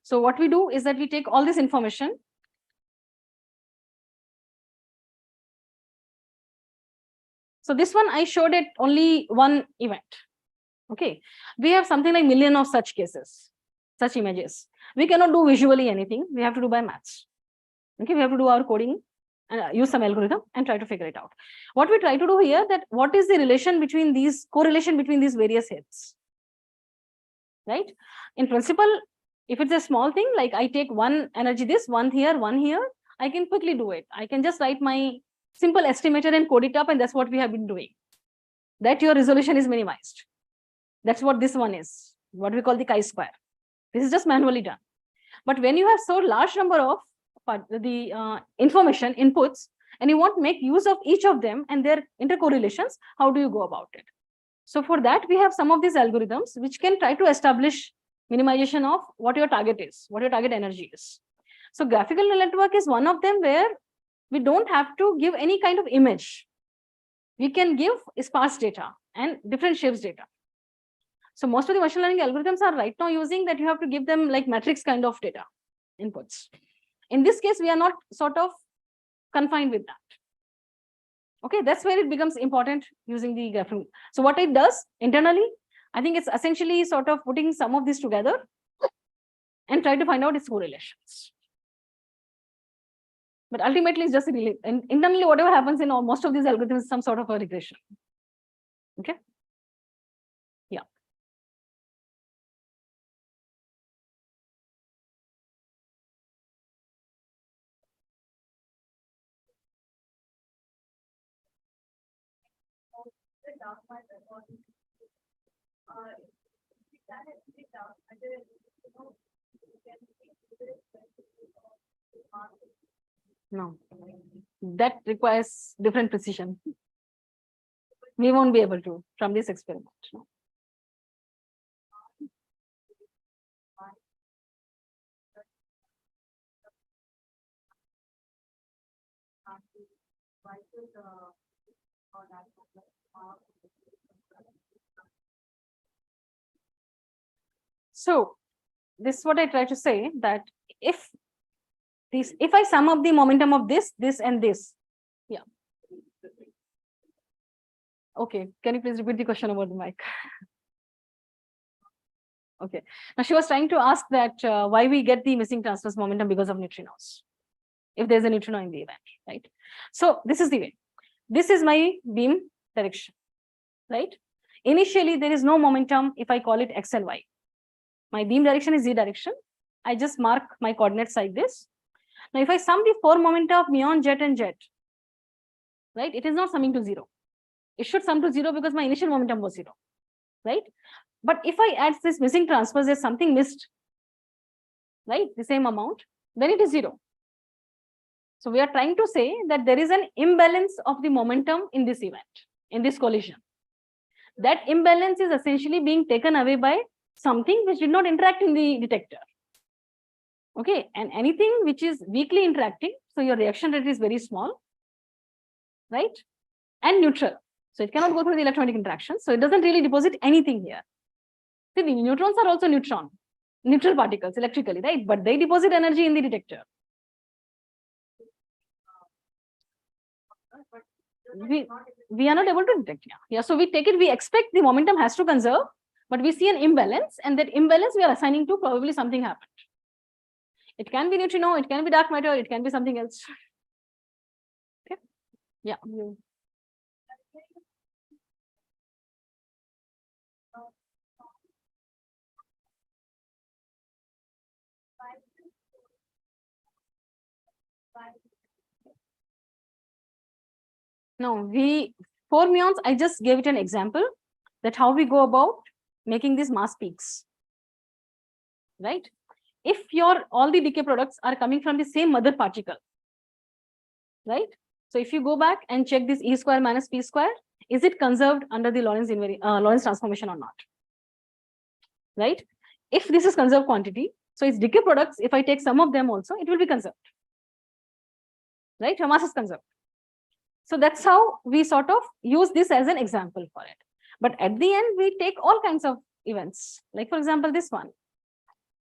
So what we do is that we take all this information. So this one I showed it only one event. Okay, we have something like million of such cases, such images. We cannot do visually anything. We have to do by maths. Okay, we have to do our coding and use some algorithm and try to figure it out. What we try to do here, that what is the relation between these, correlation between these various heads, right? In principle, if it's a small thing, like I take one energy, this one here, I can quickly do it. I can just write my simple estimator and code it up, and that's what we have been doing. That your resolution is minimized. That's what this one is, what we call the chi-square. This is just manually done. But when you have so large number of the information inputs, and you want to make use of each of them and their intercorrelations, how do you go about it? So for that, we have some of these algorithms which can try to establish minimization of what your target is, what your target energy is. So graphical neural network is one of them, where we don't have to give any kind of image. We can give sparse data and different shapes data. So most of the machine learning algorithms are right now using that you have to give them like matrix kind of data inputs. In this case, we are not sort of confined with that. Okay, that's where it becomes important using the graphical. So what it does internally, I think it's essentially sort of putting some of this together and try to find out its correlations. But ultimately, it's just internally, whatever happens in most of these algorithms is some sort of a regression. Okay. Yeah. No, that requires different precision. We won't be able to from this experiment. No. So this is what I try to say, that if I sum up the momentum of this, and this, yeah. Okay, can you please repeat the question about the mic? Okay, now she was trying to ask that why we get the missing transverse momentum because of neutrinos, if there's a neutrino in the event, right? So this is the way. This is my beam direction, right? Initially, there is no momentum if I call it x and y. My beam direction is z direction. I just mark my coordinates like this. Now, if I sum the 4 momenta of muon, jet, and jet, right, it is not summing to 0. It should sum to 0 because my initial momentum was 0, right? But if I add this missing transverse, there's something missed, right? The same amount, then it is 0. So we are trying to say that there is an imbalance of the momentum in this event, in this collision. That imbalance is essentially being taken away by something which did not interact in the detector. Okay, and anything which is weakly interacting, so your reaction rate is very small, right? And neutral. So it cannot go through the electronic interaction. So it doesn't really deposit anything here. See, the neutrons are also neutral particles electrically, right? But they deposit energy in the detector. We are not able to detect. Yeah. So we take it, we expect the momentum has to conserve, but we see an imbalance, and that imbalance we are assigning to probably something happened. It can be neutrino, it can be dark matter, it can be something else. Okay. Yeah. No, 4 muons, I just gave it an example that how we go about making these mass peaks, right? If all the decay products are coming from the same mother particle, right? So if you go back and check this E square minus P square, is it conserved under the Lorentz transformation or not? Right? If this is conserved quantity, so it's decay products, if I take some of them also, it will be conserved. Right? Your mass is conserved. So that's how we sort of use this as an example for it. But at the end, we take all kinds of events. Like for example, this one.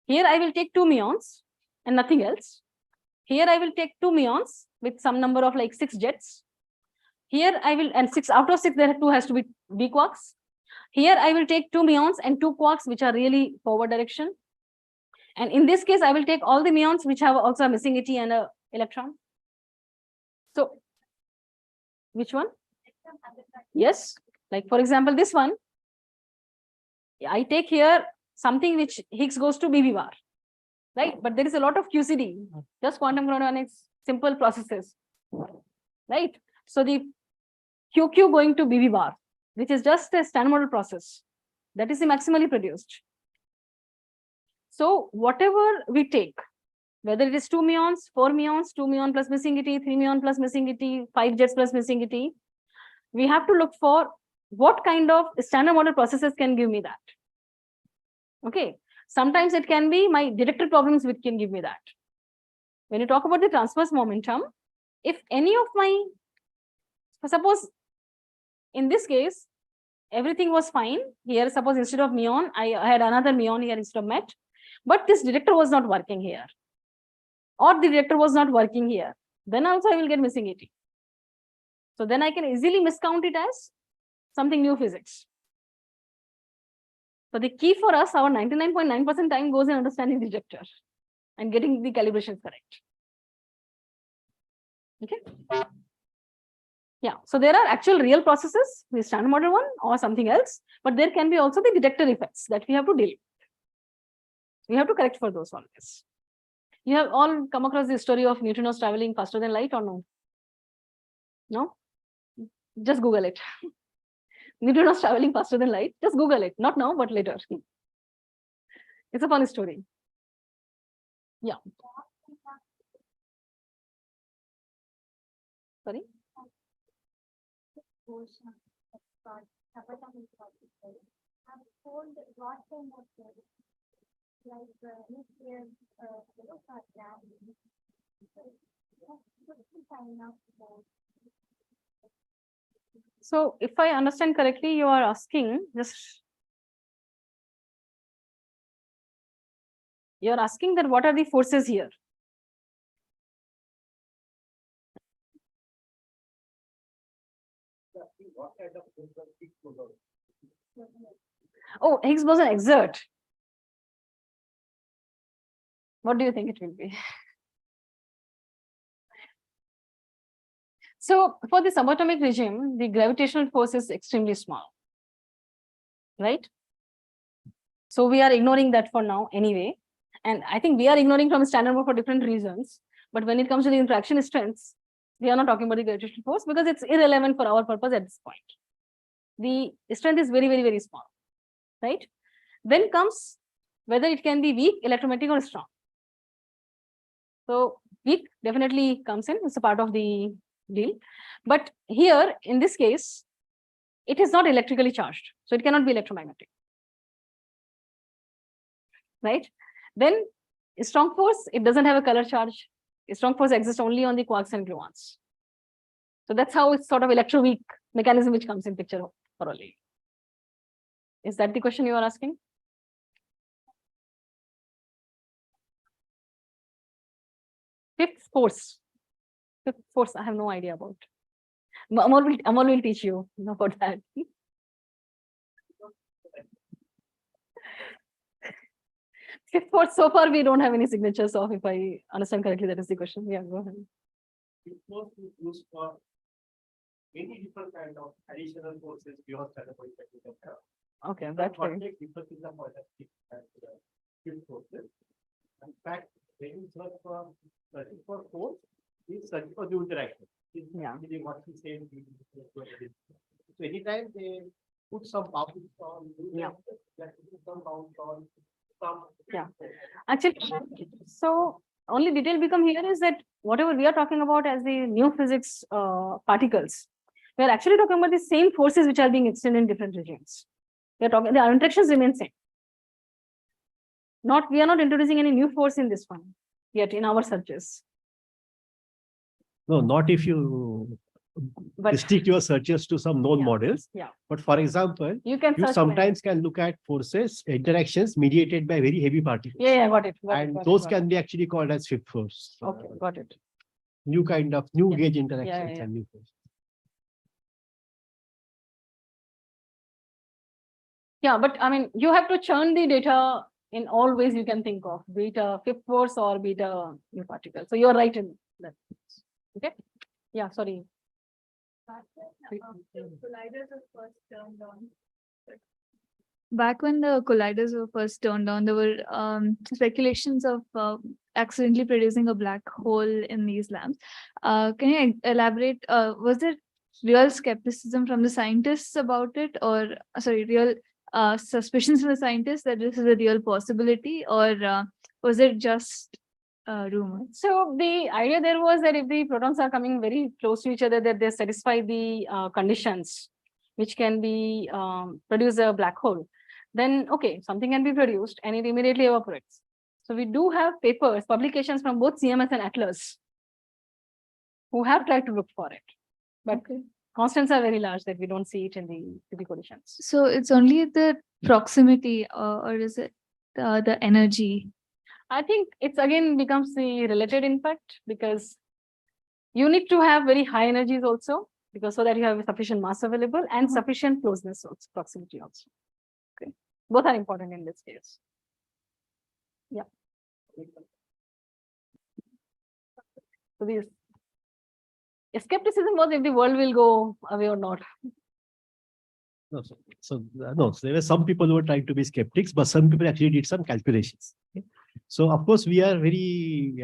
Here I will take 2 muons and nothing else. Here I will take 2 muons with some number of like 6 jets. Here I will, and 6 out of 6, there 2 has to be d quarks. Here I will take 2 muons and 2 quarks, which are really forward direction. And in this case, I will take all the muons which have also a missing ET and an electron. So, which one? Yes. Like for example, this one. I take here something which Higgs goes to BB bar, right? But there is a lot of QCD, just quantum chromodynamics, simple processes, right? So the QQ going to BB bar, which is just a standard model process, that is the maximally produced. So whatever we take, whether it is 2 muons, 4 muons, 2 muon plus missing ET, 3 muon plus missing ET, 5 jets plus missing ET, we have to look for what kind of standard model processes can give me that. Okay, sometimes it can be my detector problems which can give me that. When you talk about the transverse momentum, if any of my, suppose in this case, everything was fine. Here, suppose instead of muon, I had another muon here instead of met, but this detector was not working here, or the detector was not working here, then also I will get missing ET. So then I can easily miscount it as something new physics. So the key for us, our 99.9% time goes in understanding the detector and getting the calibrations correct. Okay. Yeah. So there are actual real processes, the standard model one or something else, but there can be also the detector effects that we have to deal with. We have to correct for those always. You have all come across the story of neutrinos traveling faster than light or no? No? Just Google it. neutrinos traveling faster than light. Just Google it. Not now, but later. It's a funny story. Yeah. Sorry? So if I understand correctly, you are asking you're asking that what are the forces here? Oh, Higgs boson exert. What do you think it will be? So for the subatomic regime, the gravitational force is extremely small, right? So we are ignoring that for now anyway. And I think we are ignoring from standard model for different reasons. But when it comes to the interaction strengths, we are not talking about the gravitational force because it's irrelevant for our purpose at this point. The strength is very, very, very small, right? Then comes whether it can be weak, electromagnetic, or strong. So weak definitely comes in, it's a part of the deal. But here, in this case, it is not electrically charged. So it cannot be electromagnetic, right? Then strong force, it doesn't have a color charge. Strong force exists only on the quarks and gluons. So that's how it's sort of electroweak mechanism which comes in picture thoroughly. Is that the question you are asking? Fifth force. Fifth force, I have no idea about. Amol will teach you about that. Fifth force, so far we don't have any signatures of, if I understand correctly, that is the question. Yeah, go ahead. Fifth force is used for many different kind of additional forces beyond standard model. Okay, that's very. Fifth forces. In fact, when you search for searching for force, is searching for the interaction. Yeah. What he said. So anytime they put some bounds on, Yeah. some bounds on, some. Yeah. Actually, so only detail become here is that whatever we are talking about as the new physics particles, we are actually talking about the same forces which are being extended in different regimes. We are talking, the interactions remain same. We are not introducing any new force in this one yet in our searches. No, not if you restrict your searches to some known models. Yeah. But for example, you sometimes can look at forces, interactions mediated by very heavy particles. Yeah, got it. Those can be actually called as fifth force. Okay, got it. New kind of gauge interactions and new force. Yeah, but I mean, you have to churn the data in all ways you can think of, be it a fifth force or be it a new particle. So you're right in that. Okay. Yeah, sorry. Back when the colliders were first turned on, there were speculations of accidentally producing a black hole in these lamps. Can you elaborate? Was there real skepticism from the scientists about it, or real suspicions from the scientists that this is a real possibility, or was it just rumor? So the idea there was that if the protons are coming very close to each other, that they satisfy the conditions which can be produce a black hole, then okay, something can be produced and it immediately evaporates. So we do have papers, publications from both CMS and Atlas who have tried to look for it, but constants are very large that we don't see it in the typical conditions. So it's only the proximity, or is it the energy? I think it's again becomes the related impact, because you need to have very high energies also, because so that you have sufficient mass available and sufficient closeness also, proximity also. Okay, both are important in this case. Yeah. So this skepticism was if the world will go away or not. No, so there were some people who were trying to be skeptics, but some people actually did some calculations. Okay? So of course we are very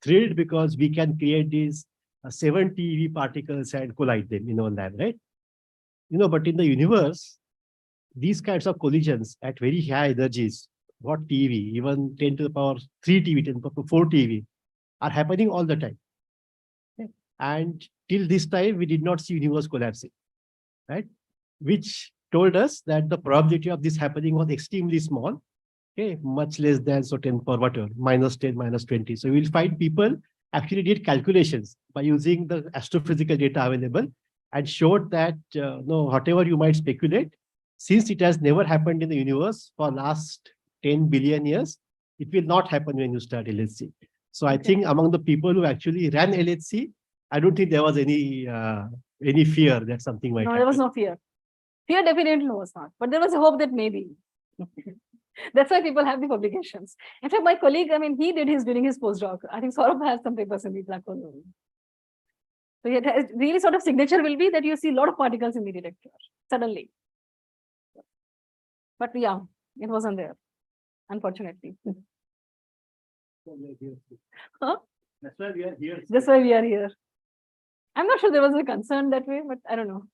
thrilled because we can create these 70 EV particles and collide them in our lab, right? But in the universe, these kinds of collisions at very high energies, what TeV, even 10 to the power 3 TeV, 10 to the power 4 TeV, are happening all the time. Okay. And till this time, we did not see universe collapsing, right? Which told us that the probability of this happening was extremely small, okay, much less than so 10 power whatever, minus 10, minus 20. So we'll find people actually did calculations by using the astrophysical data available and showed that no, whatever you might speculate, since it has never happened in the universe for last 10 billion years, it will not happen when you start LHC. So I think among the people who actually ran LHC, I don't think there was any fear that something might happen. There was no fear. Fear definitely was not, but there was a hope that maybe. That's why people have the publications. In fact, my colleague, he did his during his postdoc. I think Saurabh has some papers in the black hole. So it has really sort of signature will be that you see a lot of particles in the detector suddenly. But yeah, it wasn't there, unfortunately. Huh? That's why we are here. That's why we are here. I'm not sure there was a concern that way, but I don't know.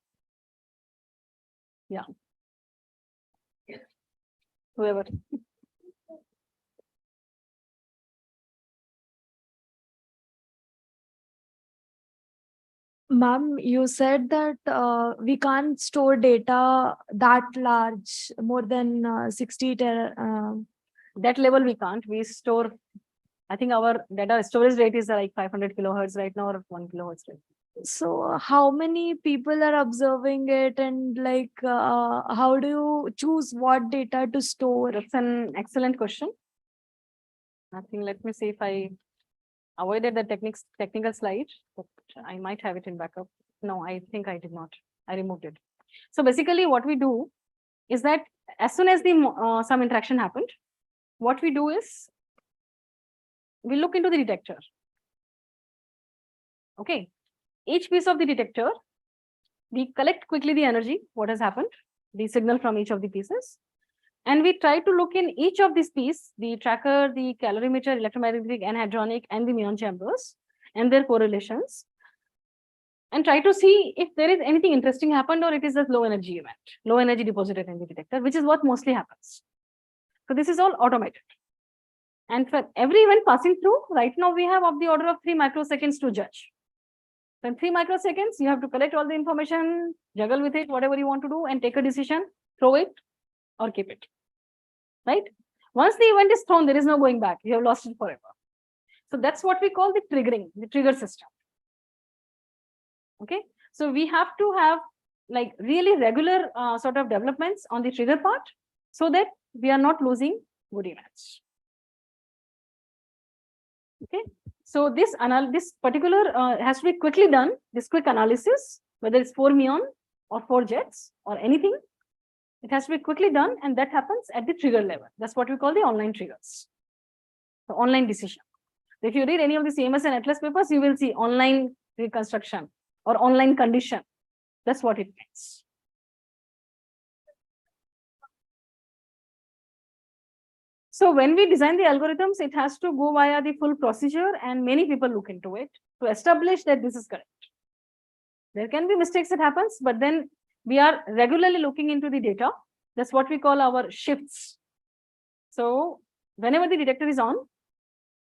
Yeah. Whoever. Ma'am, you said that we can't store data that large, more than 60 that level we can't. We store, I think our data storage rate is like 500 kilohertz right now, or 1 kilohertz rate. So how many people are observing it, and how do you choose what data to store? That's an excellent question. I think, let me see if I avoided the technical slide, but I might have it in backup. No, I think I did not. I removed it. So basically what we do is that as soon as the some interaction happened, what we do is we look into the detector. Okay. Each piece of the detector, we collect quickly the energy, what has happened, the signal from each of the pieces. And we try to look in each of these pieces, the tracker, the calorimeter, electromagnetic, anhydronic, and the muon chambers, and their correlations, and try to see if there is anything interesting happened or it is a low energy event, low energy deposited in the detector, which is what mostly happens. So this is all automated. And for every event passing through, right now we have of the order of 3 microseconds to judge. So in 3 microseconds, you have to collect all the information, juggle with it, whatever you want to do, and take a decision, throw it or keep it. Right? Once the event is thrown, there is no going back. You have lost it forever. So that's what we call the triggering, the trigger system. Okay. So we have to have like really regular sort of developments on the trigger part so that we are not losing good events. Okay. So this particular has to be quickly done, this quick analysis, whether it's 4 muon or 4 jets or anything, it has to be quickly done, and that happens at the trigger level. That's what we call the online triggers, the online decision. If you read any of the CMS and Atlas papers, you will see online reconstruction or online condition. That's what it means. So when we design the algorithms, it has to go via the full procedure, and many people look into it to establish that this is correct. There can be mistakes that happens, but then we are regularly looking into the data. That's what we call our shifts. So whenever the detector is on,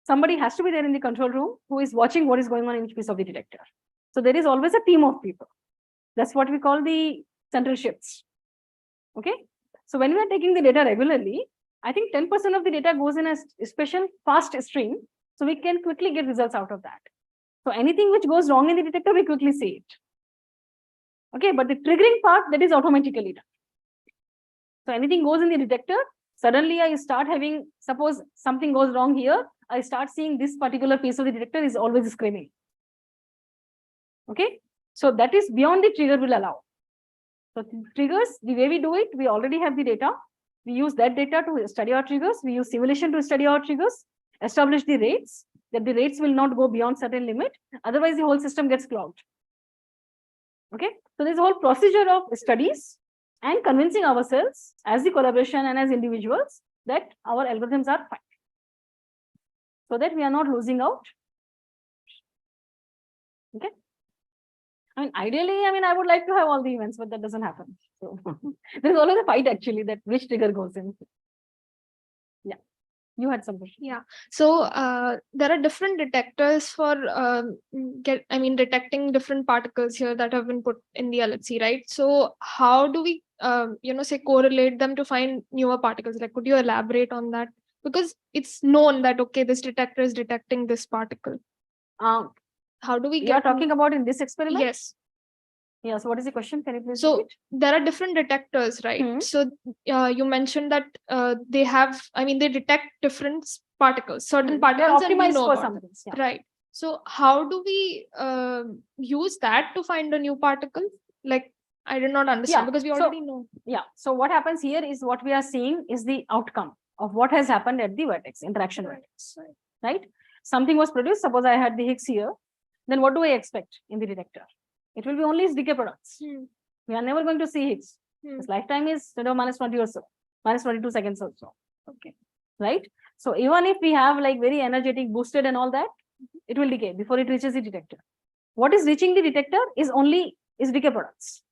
somebody has to be there in the control room who is watching what is going on in each piece of the detector. So there is always a team of people. That's what we call the central shifts. Okay. So when we are taking the data regularly, I think 10% of the data goes in a special fast stream. So we can quickly get results out of that. So anything which goes wrong in the detector, we quickly see it. Okay, but the triggering part, that is automatically done. So anything goes in the detector, suddenly I start having, suppose something goes wrong here, I start seeing this particular piece of the detector is always screaming. Okay, so that is beyond the trigger will allow. So triggers, the way we do it, we already have the data. We use that data to study our triggers. We use simulation to study our triggers, establish the rates, that the rates will not go beyond certain limit. Otherwise, the whole system gets clogged. Okay, so there's a whole procedure of studies and convincing ourselves as the collaboration and as individuals that our algorithms are fine, so that we are not losing out. Okay, I mean, ideally, I would like to have all the events, but that doesn't happen. So there's always a fight actually that which trigger goes in. Yeah, you had some question. Yeah. So there are different detectors for detecting different particles here that have been put in the LHC, right? So how do we say correlate them to find newer particles? Like, could you elaborate on that? Because it's known that okay, this detector is detecting this particle. How do we You are get? talking about in this experiment? Yes. Yeah. So what is the question? Can you please So repeat? there are different detectors, right? Mhm. So you mentioned that they have, they detect different particles, certain They are particles, and we optimized know for about some them. things. Yeah. Right. So how do we use that to find a new particle? Like, I did not understand Yeah, because we so- already know. Yeah. So what happens here is what we are seeing is the outcome of what has happened at the vertex, interaction vertex, right? Something was produced. Suppose I had the Higgs here. Then what do I expect in the detector? It will be only its decay products. We are never going to see Higgs. Its lifetime is minus 20 or so, minus 22 seconds or so. Okay. Right? So even if we have like very energetic, boosted and all that, it will decay before it reaches the detector. What is reaching the detector is only its decay products.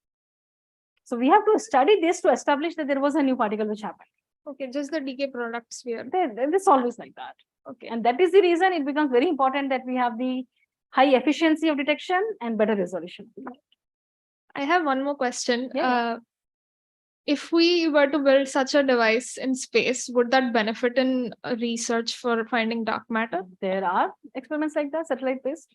So we have to study this to establish that there was a new particle which happened. Okay, just the decay products we are. It's always like that. Okay. And that is the reason it becomes very important that we have the high efficiency of detection and better resolution. I have one more question. Yeah. If we were to build such a device in space, would that benefit in research for finding dark matter? There are experiments like that, satellite based.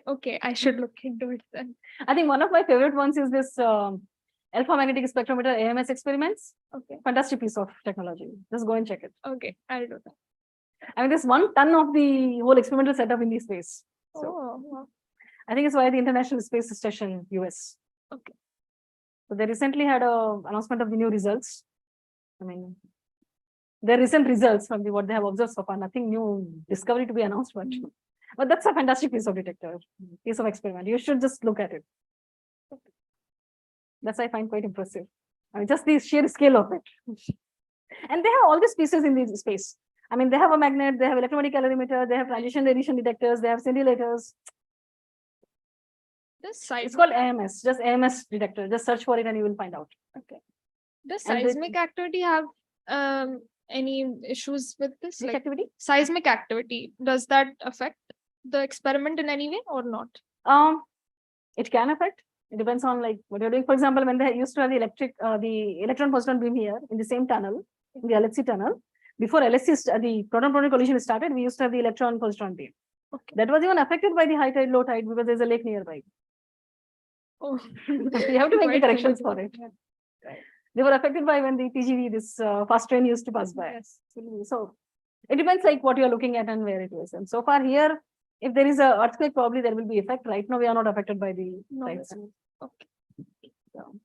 Okay, I should look into it then. I think one of my favorite ones is this alpha magnetic spectrometer AMS experiments. Okay. Fantastic piece of technology. Just go and check it. Okay, I'll do that. I mean, there's 1 ton of the whole experimental setup in the space. So wow. I think it's via the International Space Station, US. Okay. So they recently had a announcement of the new results. I mean, their recent results from what they have observed so far. Nothing new discovery to be announced, but that's a fantastic piece of detector, piece of experiment. You should just look at it. That's I find quite impressive. I mean, just the sheer scale of it. And they have all these pieces in the space. I mean, they have a magnet, they have electromagnetic calorimeter, they have transition radiation detectors, they have scintillators. It's called AMS, just AMS detector. Just search for it and you will find out. Okay. Does And seismic activity have any issues with this? Which activity? Seismic activity, does that affect the experiment in any way or not? It can affect. It depends on like what you're doing. For example, when they used to have the electron positron beam here in the same tunnel, in the LHC tunnel, before LHC, the proton-proton collision started, we used to have the electron positron beam. Okay. That was even affected by the high tide, low tide because there's a lake nearby. Oh, you have to make the corrections for it. Right. They were affected by when the TGV, this fast train used to pass by. Yes. So it depends like what you're looking at and where it is. And so far here, if there is an earthquake, probably there will be effect. Right now, we are not affected by the tides. Okay. So.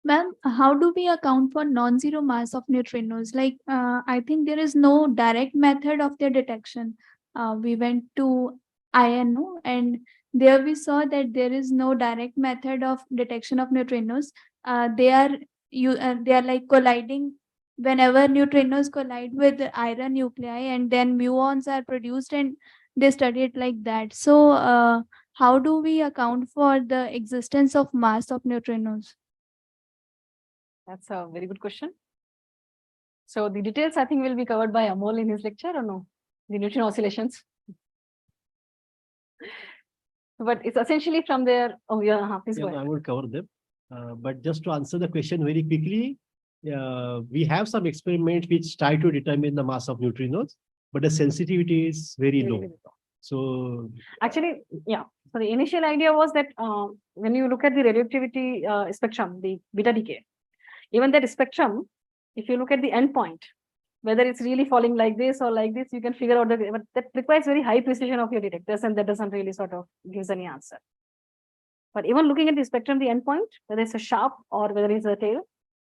Ma'am, how do we account for non-zero mass of neutrinos? Like, I think there is no direct method of their detection. We went to INO and there we saw that there is no direct method of detection of neutrinos. They are like colliding whenever neutrinos collide with iron nuclei, and then muons are produced, and they study it like that. So, how do we account for the existence of mass of neutrinos? That's a very good question. So the details I think will be covered by Amol in his lecture or no? The neutrino oscillations. But it's essentially from there. Oh yeah, please go ahead. I will cover them. But just to answer the question very quickly, we have some experiments which try to determine the mass of neutrinos, but the sensitivity is very low. So actually, yeah. So the initial idea was that when you look at the radioactivity spectrum, the beta decay, even that spectrum, if you look at the endpoint, whether it's really falling like this or like this, you can figure out but that requires very high precision of your detectors, and that doesn't really sort of gives any answer. But even looking at the spectrum, the endpoint, whether it's a sharp or whether it's a tail,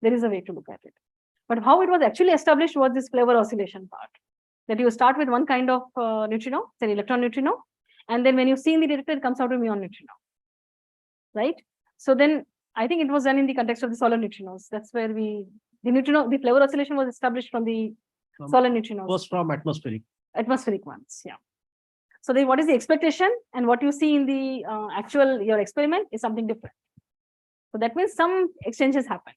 there is a way to look at it. But how it was actually established was this flavor oscillation part. That you start with one kind of neutrino, say electron neutrino, and then when you see in the detector, it comes out to muon neutrino. Right? So then I think it was done in the context of the solar neutrinos. That's where the flavor oscillation was established from the solar neutrinos. was from atmospheric. atmospheric ones. Yeah. So what is the expectation and what you see in the actual your experiment is something different. So that means some exchanges happened,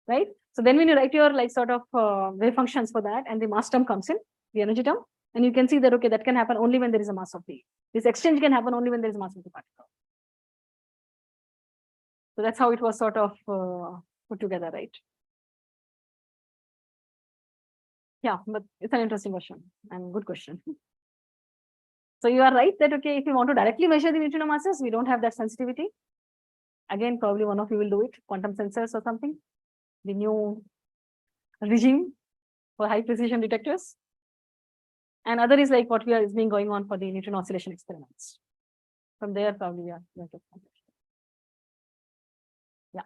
right? So then when you write your like sort of wave functions for that, and the mass term comes in, the energy term, and you can see that okay, that can happen only when there is a mass of this exchange can happen only when there is a mass of the particle. So that's how it was sort of put together, right? Yeah, but it's an interesting question and good question. So you are right that okay, if you want to directly measure the neutrino masses, we don't have that sensitivity. Again, probably one of you will do it, quantum sensors or something, the new regime for high precision detectors. And other is like what is being going on for the neutrino oscillation experiments. From there, probably, yeah. Yeah.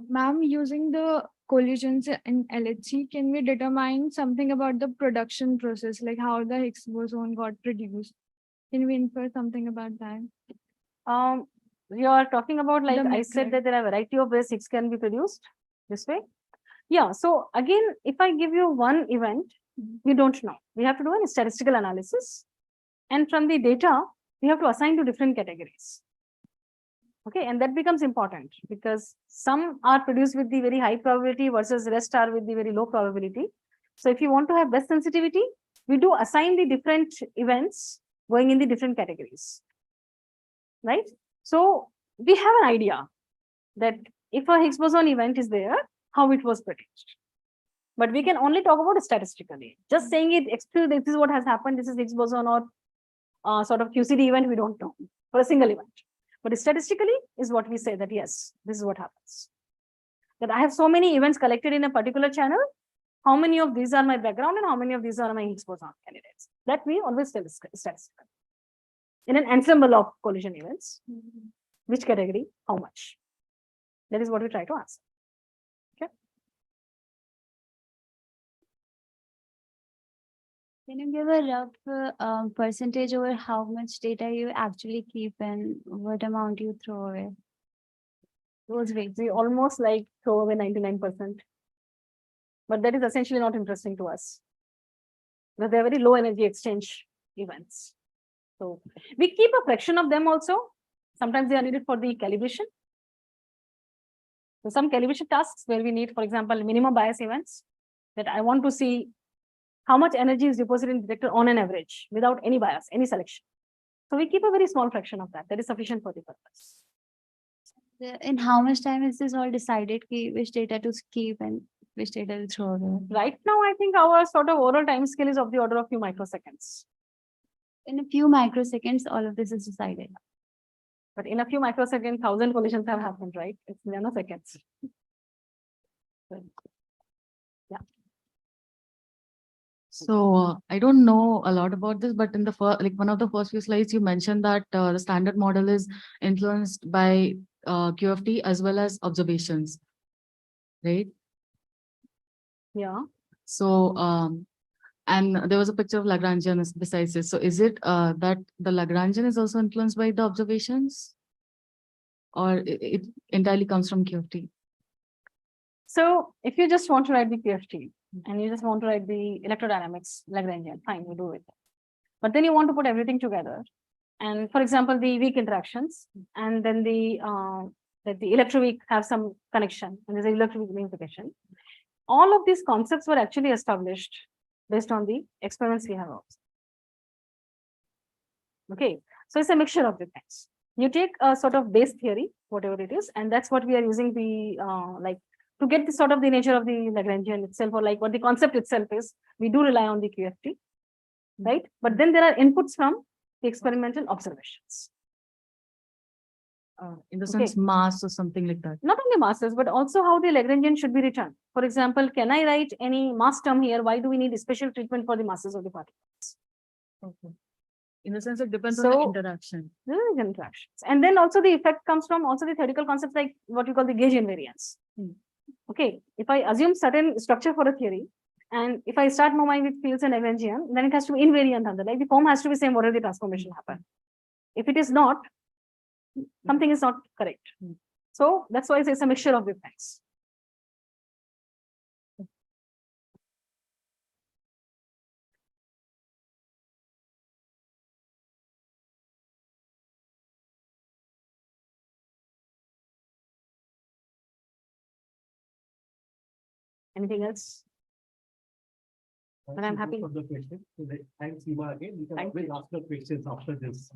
Ma'am, using the collisions in LHC, can we determine something about the production process, like how the Higgs boson got produced? Can we infer something about that? You are talking about like The I said method. that there are a variety of ways Higgs can be produced this way. Yeah. So again, if I give you one event, we don't know. We have to do a statistical analysis, and from the data, we have to assign to different categories. Okay, and that becomes important because some are produced with the very high probability versus rest are with the very low probability. So if you want to have best sensitivity, we do assign the different events going in the different categories, right? So we have an idea that if a Higgs boson event is there, how it was produced. But we can only talk about it statistically. Just saying it, this is what has happened, this is Higgs boson or sort of QCD event, we don't know for a single event. But statistically is what we say that yes, this is what happens. That I have so many events collected in a particular channel. How many of these are my background and how many of these are my Higgs boson candidates? That we always tell statistically. In an ensemble of collision events, which category, how much? That is what we try to answer. Okay. Can you give a rough percentage over how much data you actually keep and what amount you throw away? Those rates, we almost like throw away 99%. But that is essentially not interesting to us. Because they're very low energy exchange events. So we keep a fraction of them also. Sometimes they are needed for the calibration. So some calibration tasks where we need, for example, minimum bias events that I want to see how much energy is deposited in the detector on an average without any bias, any selection. So we keep a very small fraction of that. That is sufficient for the purpose. In how much time is this all decided, which data to keep and which data to throw away? Right now, I think our sort of overall time scale is of the order of few microseconds. In a few microseconds, all of this is decided. But in a few microseconds, 1,000 collisions have happened, right? It's nanoseconds. Yeah. So I don't know a lot about this, but in the first, like one of the first few slides, you mentioned that the standard model is influenced by QFT as well as observations, right? Yeah. So and there was a picture of Lagrangian besides this. So is it that the Lagrangian is also influenced by the observations, or it entirely comes from QFT? So if you just want to write the QFT and you just want to write the electrodynamics Lagrangian, fine, you do it. But then you want to put everything together. And for example, the weak interactions, and then that the electroweak have some connection, and there's an electroweak unification. All of these concepts were actually established based on the experiments we have observed. Okay, so it's a mixture of the things. You take a sort of base theory, whatever it is, and that's what we are using the like to get the sort of the nature of the Lagrangian itself, or like what the concept itself is. We do rely on the QFT, right? But then there are inputs from the experimental observations. In the sense mass or something like that. Not only masses, but also how the Lagrangian should be written. For example, can I write any mass term here? Why do we need special treatment for the masses of the particles? Okay. In the sense, it depends on the interaction. There is interactions. And then also the effect comes from also the theoretical concepts like what you call the gauge invariance. Okay, if I assume certain structure for a theory, and if I start moving with fields and Lagrangian, then it has to be invariant under, like the form has to be same whatever the transformation happen. If it is not, something is not correct. So that's why it's a mixture of effects. Anything else? And I'm happy. For the question. So thanks, Seema, again. We can Thank always ask the questions after this.